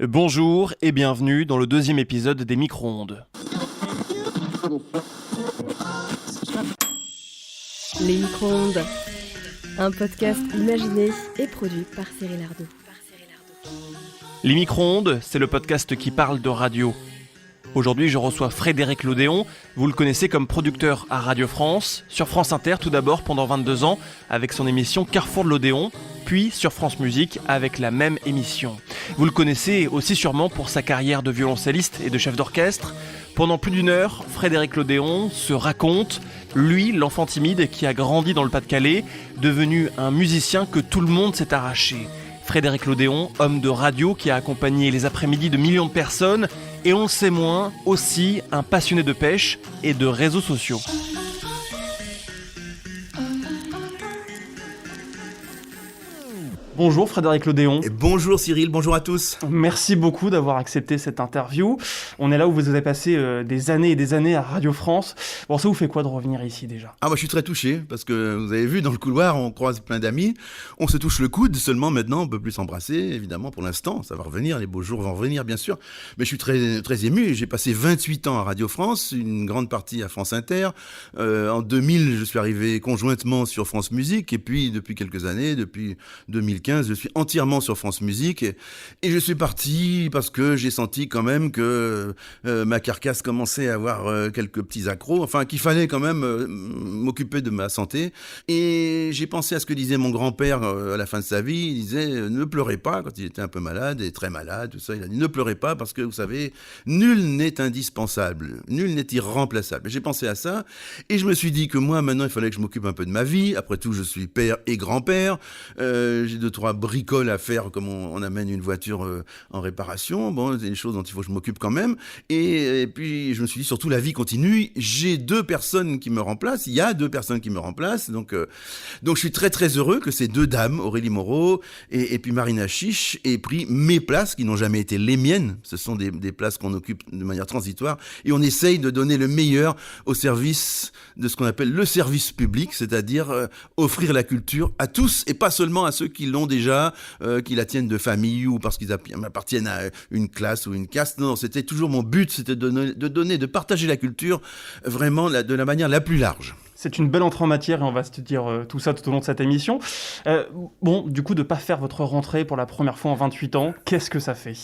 Bonjour et bienvenue dans le deuxième épisode des Micro-ondes. Les Micro-ondes, un podcast imaginé et produit par Cyril Ardo. Les Micro-ondes, c'est le podcast qui parle de radio. Aujourd'hui, je reçois Frédéric Lodéon. Vous le connaissez comme producteur à Radio France, sur France Inter tout d'abord pendant 22 ans avec son émission Carrefour de l'Odéon, puis sur France Musique avec la même émission. Vous le connaissez aussi sûrement pour sa carrière de violoncelliste et de chef d'orchestre. Pendant plus d'une heure, Frédéric Lodéon se raconte, lui, l'enfant timide qui a grandi dans le Pas-de-Calais, devenu un musicien que tout le monde s'est arraché. Frédéric Lodéon, homme de radio qui a accompagné les après-midi de millions de personnes, et on le sait moins, aussi un passionné de pêche et de réseaux sociaux. Bonjour Frédéric Lodéon. Et bonjour Cyril, bonjour à tous. Merci beaucoup d'avoir accepté cette interview. On est là où vous avez passé des années et des années à Radio France. Bon, ça vous fait quoi de revenir ici déjà ? Moi je suis très touché parce que vous avez vu dans le couloir on croise plein d'amis, on se touche le coude, seulement maintenant on peut plus s'embrasser évidemment pour l'instant, ça va revenir, les beaux jours vont revenir bien sûr, mais je suis très, très ému, j'ai passé 28 ans à Radio France, une grande partie à France Inter, en 2000 je suis arrivé conjointement sur France Musique et puis depuis quelques années, depuis 2015 je suis entièrement sur France Musique et je suis parti parce que j'ai senti quand même que ma carcasse commençait à avoir quelques petits accros, enfin qu'il fallait quand même m'occuper de ma santé et j'ai pensé à ce que disait mon grand-père à la fin de sa vie, il disait ne pleurez pas quand il était un peu malade et très malade, tout ça, il a dit ne pleurez pas parce que vous savez, nul n'est indispensable, nul n'est irremplaçable. Et j'ai pensé à ça et je me suis dit que moi maintenant il fallait que je m'occupe un peu de ma vie, après tout je suis père et grand-père, j'ai 2-3 bricoles à faire comme on amène une voiture en réparation, bon c'est des choses dont il faut que je m'occupe quand même et puis je me suis dit surtout la vie continue, j'ai 2 personnes qui me remplacent, il y a 2 personnes qui me remplacent donc je suis très très heureux que ces 2 dames, Aurélie Moreau et puis Marina Chiche, aient pris mes places qui n'ont jamais été les miennes, ce sont des places qu'on occupe de manière transitoire et on essaye de donner le meilleur au service de ce qu'on appelle le service public, c'est-à-dire offrir la culture à tous et pas seulement à ceux qui l'ont déjà, qui la tiennent de famille ou parce qu'ils appartiennent à une classe ou une caste. Non, c'était toujours mon but, c'était de partager la culture vraiment de la manière la plus large. C'est une belle entrée en matière et on va se dire tout ça tout au long de cette émission. Du coup, de ne pas faire votre rentrée pour la première fois en 28 ans, qu'est-ce que ça fait ?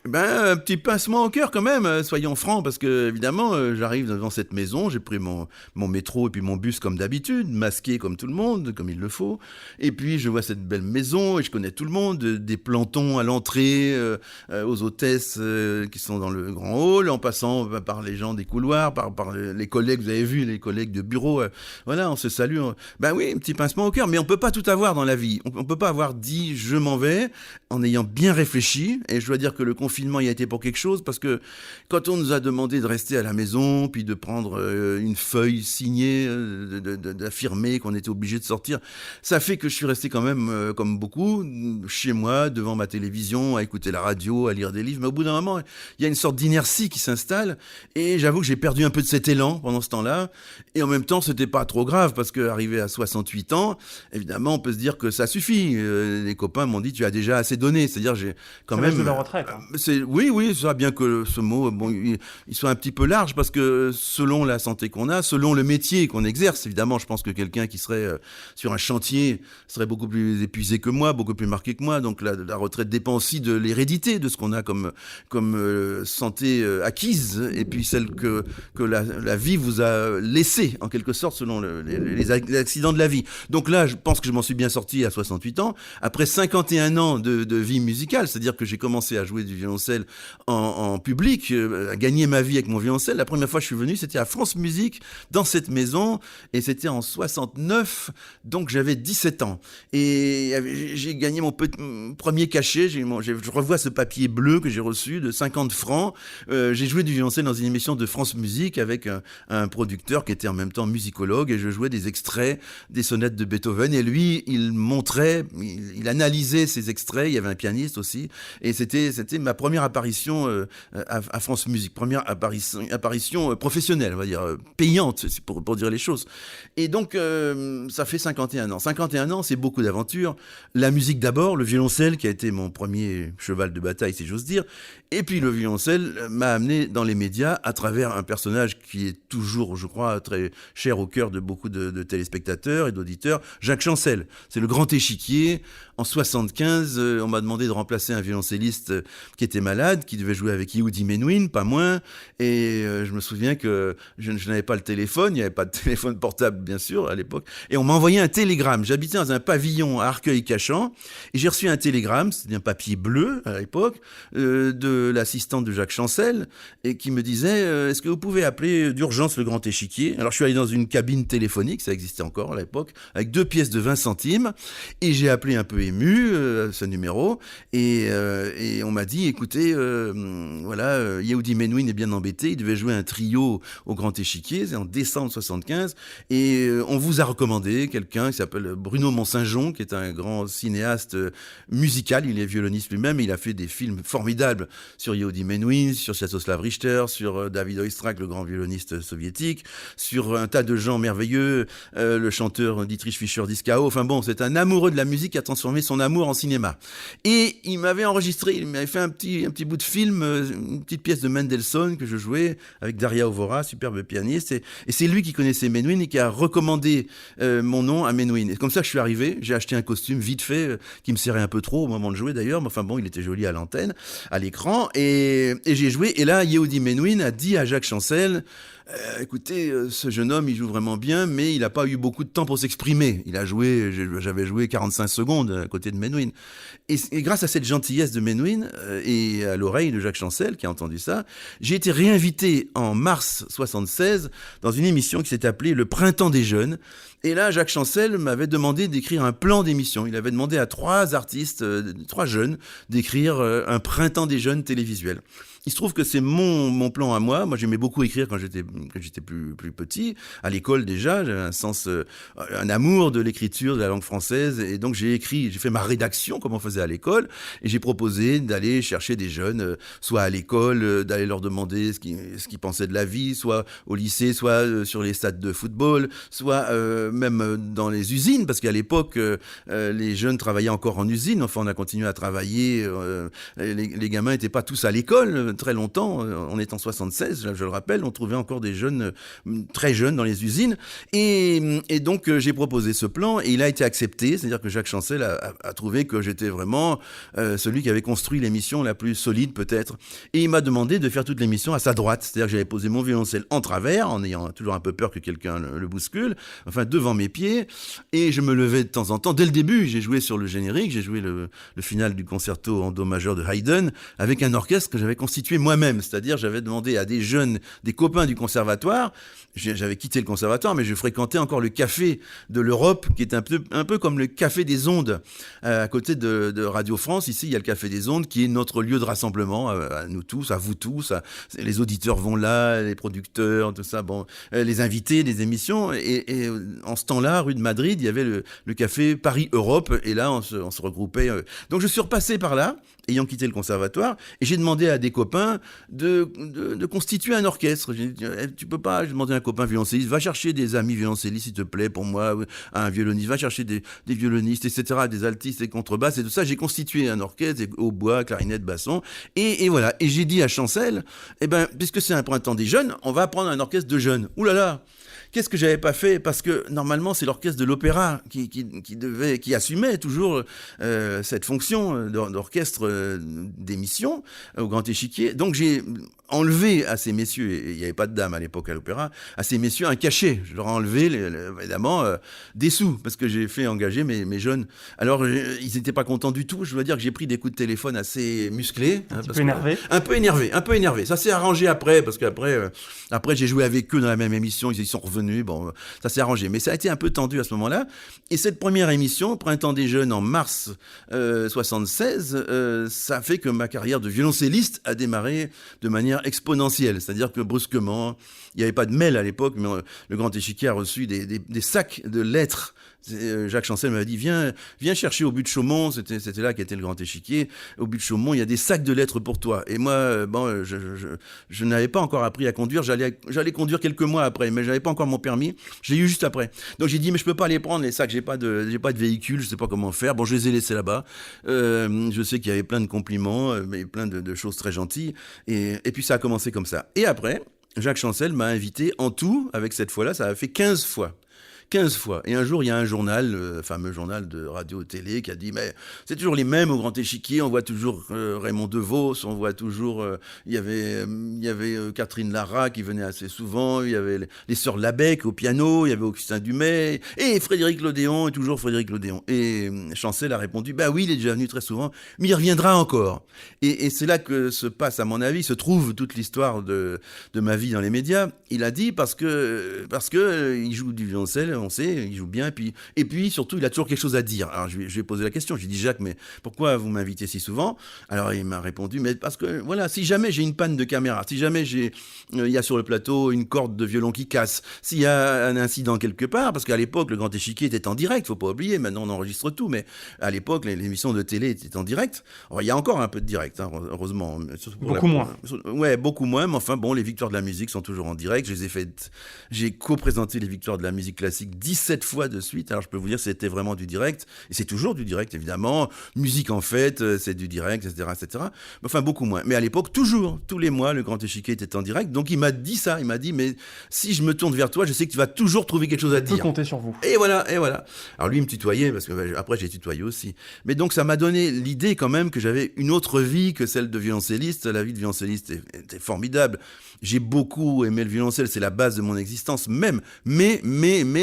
Un petit pincement au cœur quand même, soyons francs, parce que évidemment, j'arrive devant cette maison, j'ai pris mon métro et puis mon bus comme d'habitude, masqué comme tout le monde, comme il le faut, et puis je vois cette belle maison et je connais tout le monde, des plantons à l'entrée, aux hôtesses qui sont dans le grand hall, en passant par les gens des couloirs, par les collègues, vous avez vu, les collègues de bureau, voilà, on se salue. Oui, un petit pincement au cœur, mais on peut pas tout avoir dans la vie, on peut pas avoir dit je m'en vais en ayant bien réfléchi, et je dois dire que le confinement y a été pour quelque chose, parce que quand on nous a demandé de rester à la maison, puis de prendre une feuille signée, d'affirmer qu'on était obligé de sortir, ça fait que je suis resté quand même, comme beaucoup, chez moi, devant ma télévision, à écouter la radio, à lire des livres, mais au bout d'un moment, il y a une sorte d'inertie qui s'installe, et j'avoue que j'ai perdu un peu de cet élan pendant ce temps-là, et en même temps, c'était pas trop grave, parce qu'arrivé à 68 ans, évidemment, on peut se dire que ça suffit. Les copains m'ont dit, tu as déjà assez donné, c'est-à-dire j'ai quand ça même... reste de la retraite. Oui, ça, bien que ce mot, il soit un petit peu large, parce que selon la santé qu'on a, selon le métier qu'on exerce, évidemment, je pense que quelqu'un qui serait sur un chantier serait beaucoup plus épuisé que moi, beaucoup plus marqué que moi, donc la retraite dépend aussi de l'hérédité, de ce qu'on a comme santé acquise, et puis celle que la vie vous a laissée, en quelque sorte, selon les accidents de la vie. Donc là, je pense que je m'en suis bien sorti à 68 ans, après 51 ans de vie musicale, c'est-à-dire que j'ai commencé à jouer du violoncelle en public, à gagner ma vie avec mon violoncelle. La première fois que je suis venu, c'était à France Musique, dans cette maison, et c'était en 69, donc j'avais 17 ans. Et j'ai gagné mon premier cachet, je revois ce papier bleu que j'ai reçu de 50 francs. J'ai joué du violoncelle dans une émission de France Musique avec un producteur qui était en même temps musicologue, et je jouais des extraits des sonates de Beethoven, et lui, il montrait, il analysait ces extraits, il y avait un pianiste aussi, et c'était ma première apparition à France Musique, première apparition professionnelle, on va dire, payante, pour dire les choses. Et donc, ça fait 51 ans. 51 ans, c'est beaucoup d'aventures. La musique d'abord, le violoncelle qui a été mon premier cheval de bataille, si j'ose dire. Et puis le violoncelle m'a amené dans les médias à travers un personnage qui est toujours, je crois, très cher au cœur de beaucoup de téléspectateurs et d'auditeurs, Jacques Chancel. C'est le grand échiquier. En 75, on m'a demandé de remplacer un violoncelliste qui était malade, qui devait jouer avec Yehudi Menuhin, pas moins. Et je me souviens que je n'avais pas le téléphone, il n'y avait pas de téléphone portable, bien sûr, à l'époque. Et on m'a envoyé un télégramme. J'habitais dans un pavillon à Arcueil-Cachan, et j'ai reçu un télégramme, c'était un papier bleu à l'époque, de l'assistante de Jacques Chancel, et qui me disait est-ce que vous pouvez appeler d'urgence le grand échiquier ? Alors je suis allé dans une cabine téléphonique, ça existait encore à l'époque, avec 2 pièces de 20 centimes, et j'ai appelé un peu ému ce numéro, et on m'a dit écoutez, voilà, Yehudi Menuhin est bien embêté, il devait jouer un trio au grand échiquier, c'est en décembre 75, et on vous a recommandé quelqu'un qui s'appelle Bruno Mont-Saint-Jean, qui est un grand cinéaste musical, il est violoniste lui-même, il a fait des films formidables sur Yehudi Menuhin, sur Sviatoslav Richter, sur David Oistrakh, le grand violoniste soviétique, sur un tas de gens merveilleux, le chanteur Dietrich Fischer-Dieskau, enfin bon, c'est un amoureux de la musique qui a transformé son amour en cinéma. Et il m'avait enregistré, il m'avait fait un petit bout de film, une petite pièce de Mendelssohn que je jouais avec Daria Ovora, superbe pianiste, et c'est lui qui connaissait Menuhin et qui a recommandé mon nom à Menuhin. Et comme ça que je suis arrivé, j'ai acheté un costume vite fait, qui me serrait un peu trop au moment de jouer d'ailleurs, mais enfin bon, il était joli à l'antenne, à l'écran, et j'ai joué, et là, Yehudi Menuhin a dit à Jacques Chancel écoutez, ce jeune homme, il joue vraiment bien, mais il n'a pas eu beaucoup de temps pour s'exprimer. J'avais joué 45 secondes à côté de Menuhin. Et grâce à cette gentillesse de Menuhin et à l'oreille de Jacques Chancel, qui a entendu ça, j'ai été réinvité en mars 76 dans une émission qui s'est appelée Le Printemps des Jeunes. Et là, Jacques Chancel m'avait demandé d'écrire un plan d'émission. Il avait demandé à 3 artistes, 3 jeunes, d'écrire un Printemps des Jeunes télévisuel. Il se trouve que c'est mon plan à moi. Moi, j'aimais beaucoup écrire quand j'étais plus petit. À l'école, déjà, j'avais un amour de l'écriture, de la langue française. Et donc, j'ai fait ma rédaction, comme on faisait à l'école. Et j'ai proposé d'aller chercher des jeunes, soit à l'école, d'aller leur demander ce qu'ils pensaient de la vie, soit au lycée, soit sur les stades de football, soit même dans les usines. Parce qu'à l'époque, les jeunes travaillaient encore en usine. Enfin, on a continué à travailler. Les gamins n'étaient pas tous à l'école très longtemps. On est en 76, je le rappelle, on trouvait encore des jeunes très jeunes dans les usines. Et donc, j'ai proposé ce plan et il a été accepté. C'est-à-dire que Jacques Chancel a trouvé que j'étais vraiment celui qui avait construit l'émission la plus solide, peut-être. Et il m'a demandé de faire toute l'émission à sa droite. C'est-à-dire que j'avais posé mon violoncelle en travers, en ayant toujours un peu peur que quelqu'un le bouscule, enfin devant mes pieds. Et je me levais de temps en temps. Dès le début, j'ai joué sur le générique, j'ai joué le final du concerto en do majeur de Haydn avec un orchestre que j'avais constitué moi-même, c'est-à-dire j'avais demandé à des jeunes, des copains du conservatoire, j'avais quitté le conservatoire, mais je fréquentais encore le café de l'Europe, qui est un peu comme le café des ondes, à côté de Radio France. Ici, il y a le café des ondes, qui est notre lieu de rassemblement, à nous tous, à vous tous, les auditeurs vont là, les producteurs, tout ça, bon, les invités, les émissions, et en ce temps-là, rue de Madrid, il y avait le café Paris-Europe, et là, on se regroupait. Donc je suis repassé par là, ayant quitté le conservatoire, et j'ai demandé à des copains de constituer un orchestre. J'ai dit, tu peux pas, j'ai demandé à un copain violoncelliste, va chercher des amis violoncellistes, s'il te plaît, pour moi, un violoniste, va chercher des violonistes, etc., des altistes, des contrebasses, et tout ça. J'ai constitué un orchestre, hautbois, clarinette, basson, et voilà. Et j'ai dit à Chancel, puisque c'est un printemps des jeunes, on va prendre un orchestre de jeunes. Ouh là là! Qu'est-ce que j'avais pas fait ? Parce que normalement c'est l'orchestre de l'opéra qui assumait toujours cette fonction d'orchestre d'émission au Grand Échiquier. Donc j'ai enlevé à ces messieurs, et il n'y avait pas de dames à l'époque à l'opéra, à ces messieurs un cachet. Je leur ai enlevé évidemment des sous parce que j'ai fait engager mes jeunes. Alors ils n'étaient pas contents du tout. Je dois dire que j'ai pris des coups de téléphone assez musclés. Un peu énervé. Un peu énervé. Ça s'est arrangé après parce qu'après j'ai joué avec eux dans la même émission. Ils sont revenus revenus. Bon, ça s'est arrangé. Mais ça a été un peu tendu à ce moment-là. Et cette première émission, Printemps des Jeunes, en mars 76, ça a fait que ma carrière de violoncelliste a démarré de manière exponentielle. C'est-à-dire que brusquement, il n'y avait pas de mail à l'époque, mais le Grand Échiquier a reçu des sacs de lettres. Jacques Chancel m'avait dit viens chercher au but de Chaumont, c'était là qu'était le Grand Échiquier. Au but de Chaumont, il y a des sacs de lettres pour toi. Et moi, je n'avais pas encore appris à conduire. J'allais conduire quelques mois après, mais j'avais pas encore mon permis. Je l'ai eu juste après. Donc j'ai dit mais je peux pas les prendre les sacs. J'ai pas de véhicule, je sais pas comment faire. Bon, je les ai laissés là-bas. Je sais qu'il y avait plein de compliments, mais plein de choses très gentilles. Et puis ça a commencé comme ça. Et après, Jacques Chancel m'a invité en tout, avec cette fois-là, ça a fait 15 fois. 15 fois. Et un jour, il y a un journal, le fameux journal de radio-télé, qui a dit, mais c'est toujours les mêmes au Grand Échiquier, on voit toujours Raymond DeVos, on voit toujours, il y avait Catherine Lara qui venait assez souvent, il y avait les sœurs Labec au piano, il y avait Augustin Dumay, et Frédéric Lodéon, et toujours Frédéric Lodéon. Et Chancel a répondu, bah oui, il est déjà venu très souvent, mais il reviendra encore. Et c'est là que se passe, à mon avis, se trouve toute l'histoire de ma vie dans les médias. Il a dit parce que il joue du violoncelle, on sait, il joue bien, et puis surtout, il a toujours quelque chose à dire. Alors, je lui ai posé la question, je lui ai dit, Jacques, mais pourquoi vous m'invitez si souvent ? Alors, il m'a répondu, mais parce que, voilà, si jamais j'ai une panne de caméra, si jamais il y a sur le plateau une corde de violon qui casse, s'il y a un incident quelque part, parce qu'à l'époque, le Grand Échiquier était en direct, faut pas oublier, maintenant on enregistre tout, mais à l'époque, l'émission de télé était en direct. Alors, il y a encore un peu de direct, hein, heureusement. Beaucoup moins. Ouais, beaucoup moins, mais enfin, bon, les victoires de la musique sont toujours en direct. J'ai co-présenté les victoires de la musique classique 17 fois de suite. Alors, je peux vous dire, c'était vraiment du direct. Et c'est toujours du direct, évidemment. Musique en fête, c'est du direct, etc., etc. Enfin, beaucoup moins. Mais à l'époque, toujours, tous les mois, le Grand Échiquier était en direct. Donc, il m'a dit ça. Il m'a dit, mais si je me tourne vers toi, je sais que tu vas toujours trouver quelque chose à dire. Je peux compter sur vous. Et voilà. Alors, lui, il me tutoyait, parce que après, j'ai tutoyé aussi. Mais donc, ça m'a donné l'idée quand même que j'avais une autre vie que celle de violoncelliste. La vie de violoncelliste était formidable. J'ai beaucoup aimé le violoncelle, c'est la base de mon existence même. Mais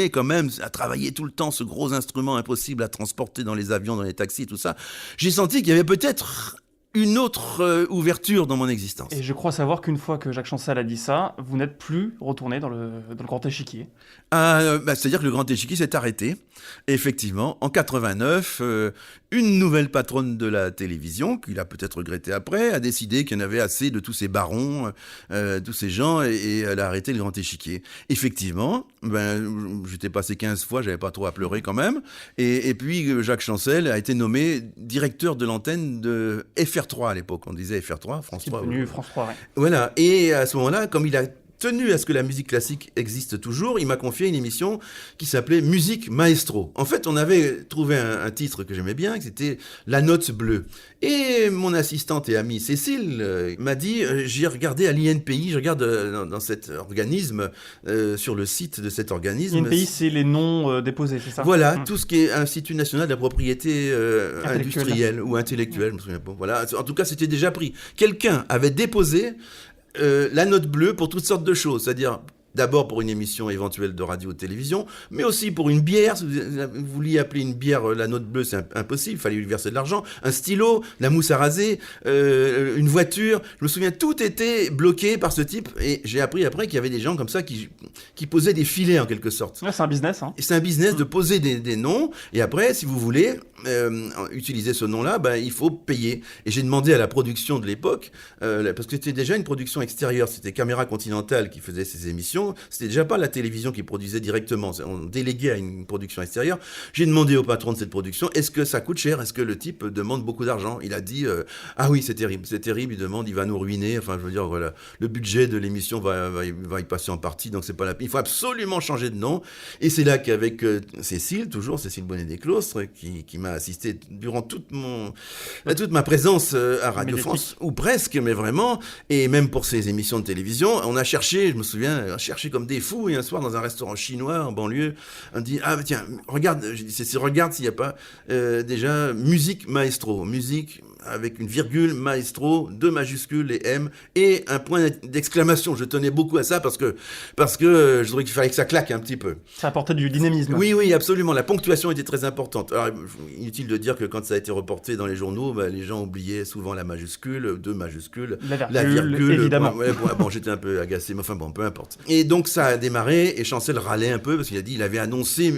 quand même, à travailler tout le temps ce gros instrument impossible à transporter dans les avions, dans les taxis, tout ça, j'ai senti qu'il y avait peut-être une autre ouverture dans mon existence. Et je crois savoir qu'une fois que Jacques Chancel a dit ça, vous n'êtes plus retourné dans le Grand Échiquier. C'est-à-dire que le Grand Échiquier s'est arrêté. Et effectivement, en 89, une nouvelle patronne de la télévision, qu'il a peut-être regretté après, a décidé qu'il y en avait assez de tous ces barons, tous ces gens, et elle a arrêté le Grand Échiquier. Effectivement, j'étais passé 15 fois, j'avais pas trop à pleurer quand même. Et puis, Jacques Chancel a été nommé directeur de l'antenne de FR3 à l'époque. On disait FR3, France 3. C'est devenu France 3, ouais. Voilà. Et à ce moment-là, comme il a tenu à ce que la musique classique existe toujours, il m'a confié une émission qui s'appelait Musique Maestro. En fait, on avait trouvé un titre que j'aimais bien, c'était La Note Bleue. Et mon assistante et amie Cécile m'a dit, j'ai regardé à l'INPI, je regarde dans cet organisme, sur le site de cet organisme. L'INPI, c'est les noms déposés, c'est ça ? Voilà, tout ce qui est Institut National de la Propriété industrielle ou intellectuelle, je me souviens pas. Voilà, en tout cas, c'était déjà pris. Quelqu'un avait déposé la note bleue pour toutes sortes de choses, c'est-à-dire d'abord pour une émission éventuelle de radio-télévision, mais aussi pour une bière. Si vous vouliez appeler une bière la note bleue, c'est impossible, il fallait lui verser de l'argent, un stylo, la mousse à raser, une voiture. Je me souviens, tout était bloqué par ce type, et j'ai appris après qu'il y avait des gens comme ça qui posaient des filets en quelque sorte. Ouais, c'est un business. Hein. Et c'est un business de poser des noms, et après, si vous voulez utiliser ce nom-là, il faut payer. Et j'ai demandé à la production de l'époque, parce que c'était déjà une production extérieure, c'était Caméra Continentale qui faisait ces émissions, c'était déjà pas la télévision qui produisait directement, on déléguait à une production extérieure. J'ai demandé au patron de cette production, est-ce que ça coûte cher ? Est-ce que le type demande beaucoup d'argent ? Il a dit, ah oui, c'est terrible, il demande, il va nous ruiner, enfin je veux dire, voilà, le budget de l'émission va y passer en partie, donc c'est pas la peine. Il faut absolument changer de nom. Et c'est là qu'avec Cécile Bonnet-Desclostres, qui m'a assisté durant toute ma présence à Radio France, ou presque, mais vraiment, et même pour ces émissions de télévision, on a cherché, je me souviens, comme des fous, et un soir dans un restaurant chinois en banlieue, on dit, ah tiens, regarde, j'ai dit, regarde s'il n'y a pas déjà Musique Maestro, musique avec une virgule, maestro, 2 majuscules et M, et un point d'exclamation. Je tenais beaucoup à ça parce que je trouvais qu'il fallait que ça claque un petit peu. Ça apportait du dynamisme. Oui, absolument. La ponctuation était très importante. Alors, inutile de dire que quand ça a été reporté dans les journaux, les gens oubliaient souvent la majuscule, 2 majuscules, la virgule évidemment. Bon, j'étais un peu agacé, mais enfin bon, peu importe. Et Et donc ça a démarré et Chancel râlait un peu parce qu'il a dit il avait annoncé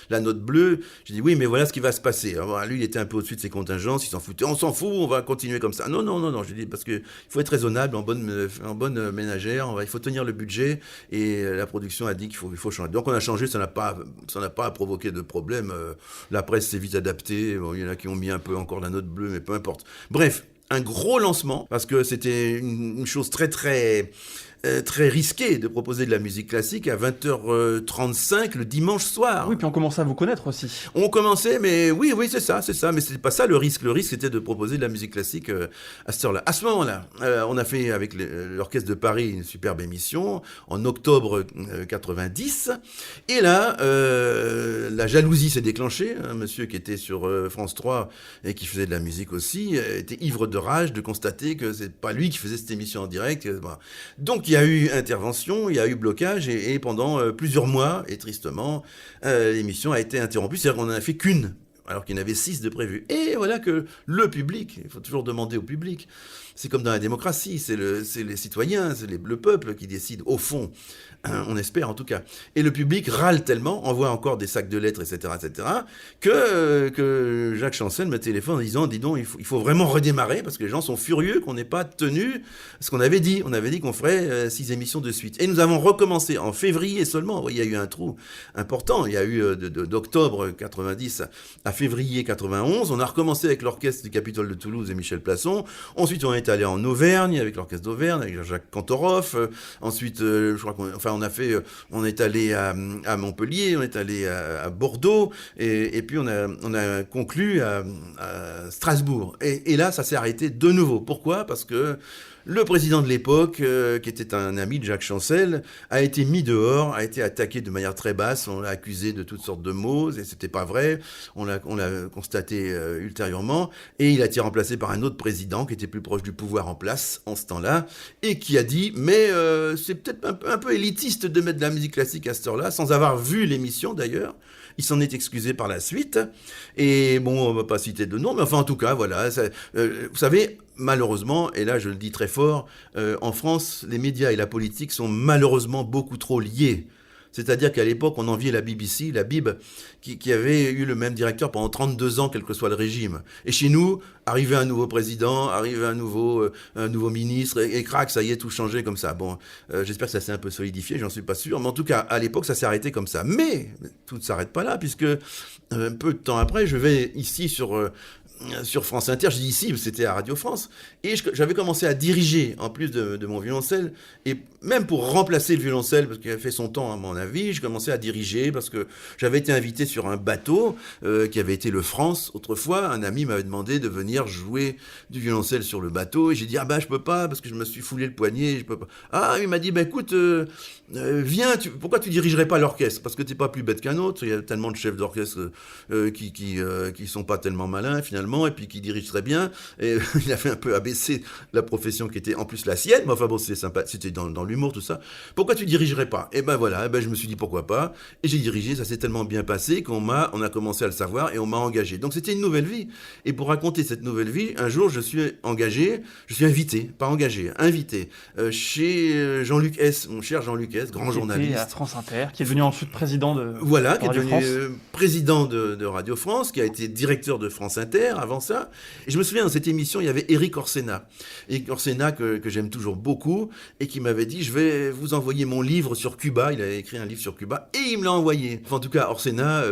la note bleue. J'ai dit oui mais voilà ce qui va se passer. Alors, lui il était un peu au-dessus de ses contingences, il s'en foutait. On s'en fout, on va continuer comme ça. Non. J'ai dit parce que il faut être raisonnable en bonne ménagère. Il faut tenir le budget et la production a dit qu'il faut changer. Donc on a changé, ça n'a pas provoqué de problème. La presse s'est vite adaptée. Bon, il y en a qui ont mis un peu encore la note bleue mais peu importe. Bref, un gros lancement parce que c'était une chose très risqué de proposer de la musique classique à 20h35 le dimanche soir. Oui, puis on commençait à vous connaître aussi. On commençait, mais oui, c'est ça. Mais c'était pas ça le risque. Le risque, c'était de proposer de la musique classique à cette heure-là. À ce moment-là, on a fait avec l'Orchestre de Paris une superbe émission en octobre 90. Et là, la jalousie s'est déclenchée. Un monsieur qui était sur France 3 et qui faisait de la musique aussi était ivre de rage de constater que c'est pas lui qui faisait cette émission en direct. Donc, il y a eu intervention, il y a eu blocage et pendant plusieurs mois, et tristement, l'émission a été interrompue. C'est-à-dire qu'on n'en a fait qu'une, alors qu'il y en avait 6 de prévues. Et voilà que le public, il faut toujours demander au public, c'est comme dans la démocratie, c'est les citoyens, c'est le peuple qui décide au fond, on espère en tout cas. Et le public râle tellement, envoie encore des sacs de lettres, etc., que Jacques Chancel me téléphone en disant, dis donc, il faut vraiment redémarrer, parce que les gens sont furieux qu'on n'ait pas tenu ce qu'on avait dit. On avait dit qu'on ferait 6 émissions de suite. Et nous avons recommencé en février seulement. Il y a eu un trou important. Il y a eu d'octobre 90 à février 91. On a recommencé avec l'orchestre du Capitole de Toulouse et Michel Plasson. Ensuite, on est allé en Auvergne avec l'orchestre d'Auvergne, avec Jacques Cantoroff. Ensuite, je crois on est allé à Montpellier, on est allé à Bordeaux, et puis on a conclu à Strasbourg. Et là, ça s'est arrêté de nouveau. Pourquoi ? Parce que le président de l'époque, qui était un ami de Jacques Chancel, a été mis dehors, a été attaqué de manière très basse. On l'a accusé de toutes sortes de mots, et c'était pas vrai. On l'a constaté ultérieurement, et il a été remplacé par un autre président qui était plus proche du pouvoir en place en ce temps-là, et qui a dit mais c'est peut-être un peu élitiste de mettre de la musique classique à cette heure-là, sans avoir vu l'émission d'ailleurs. Il s'en est excusé par la suite. Et bon, on ne va pas citer de nom, mais enfin, en tout cas, voilà. Vous savez, malheureusement, et là, je le dis très fort, en France, les médias et la politique sont malheureusement beaucoup trop liés. C'est-à-dire qu'à l'époque, on enviait la BBC, la Bib, qui avait eu le même directeur pendant 32 ans, quel que soit le régime. Et chez nous, arrivait un nouveau président, arrivait un nouveau ministre, et crac, ça y est, tout changé comme ça. Bon, j'espère que ça s'est un peu solidifié, j'en suis pas sûr. Mais en tout cas, à l'époque, ça s'est arrêté comme ça. Mais tout ne s'arrête pas là, puisque un peu de temps après, je vais ici sur France Inter, je dis ici, c'était à Radio France, et j'avais commencé à diriger, en plus de mon violoncelle, et même pour remplacer le violoncelle, parce qu'il avait fait son temps à mon avis, je commençais à diriger, parce que j'avais été invité sur un bateau, qui avait été le France, autrefois, un ami m'avait demandé de venir jouer du violoncelle sur le bateau, et j'ai dit, je peux pas, parce que je me suis foulé le poignet, je peux pas. Il m'a dit, écoute, viens, pourquoi tu dirigerais pas l'orchestre ? Parce que t'es pas plus bête qu'un autre, il y a tellement de chefs d'orchestre qui sont pas tellement malins, finalement, et puis qui dirige très bien, et il a fait un peu abaisser la profession qui était en plus la sienne, mais enfin bon, c'était sympa, c'était dans l'humour, tout ça. Pourquoi tu dirigerais pas ? Et voilà, je me suis dit pourquoi pas, et j'ai dirigé, ça s'est tellement bien passé on a commencé à le savoir, et on m'a engagé. Donc c'était une nouvelle vie, et pour raconter cette nouvelle vie, un jour je suis invité, pas engagé, invité, chez Jean-Luc S, mon cher Jean-Luc S, grand journaliste. À France Inter, qui est devenu ensuite président de Voilà, qui est Radio devenu France. Président de Radio France, qui a été directeur de France Inter avant ça. Et je me souviens, dans cette émission, il y avait Éric Orsena. Éric Orsena, que j'aime toujours beaucoup, et qui m'avait dit, je vais vous envoyer mon livre sur Cuba. Il avait écrit un livre sur Cuba, et il me l'a envoyé. Enfin, en tout cas, Orsena,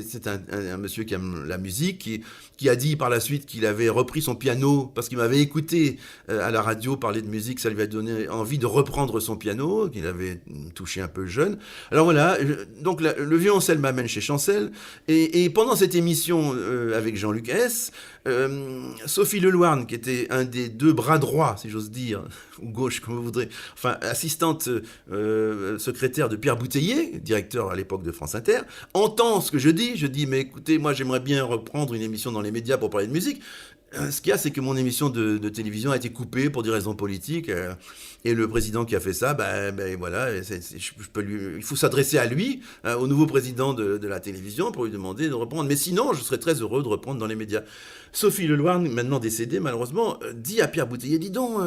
c'est un monsieur qui aime la musique, qui a dit par la suite qu'il avait repris son piano, parce qu'il m'avait écouté à la radio parler de musique, ça lui a donné envie de reprendre son piano, qu'il avait touché un peu jeune. Alors voilà, donc le violoncelle m'amène chez Chancel, et pendant cette émission avec Jean-Luc S, Sophie Leloirne, qui était un des deux bras droits, si j'ose dire, ou gauche, comme vous voudrez, enfin assistante secrétaire de Pierre Bouteiller, directeur à l'époque de France Inter, entend ce que je dis, mais écoutez, moi j'aimerais bien reprendre une émission dans les médias pour parler de musique. Ce qu'il y a, c'est que mon émission de télévision a été coupée pour des raisons politiques, et le président qui a fait ça, voilà, il faut s'adresser à lui, au nouveau président de la télévision, pour lui demander de reprendre. Mais sinon, je serais très heureux de reprendre dans les médias. Sophie Leloir, maintenant décédée malheureusement, dit à Pierre Bouteiller, dis donc,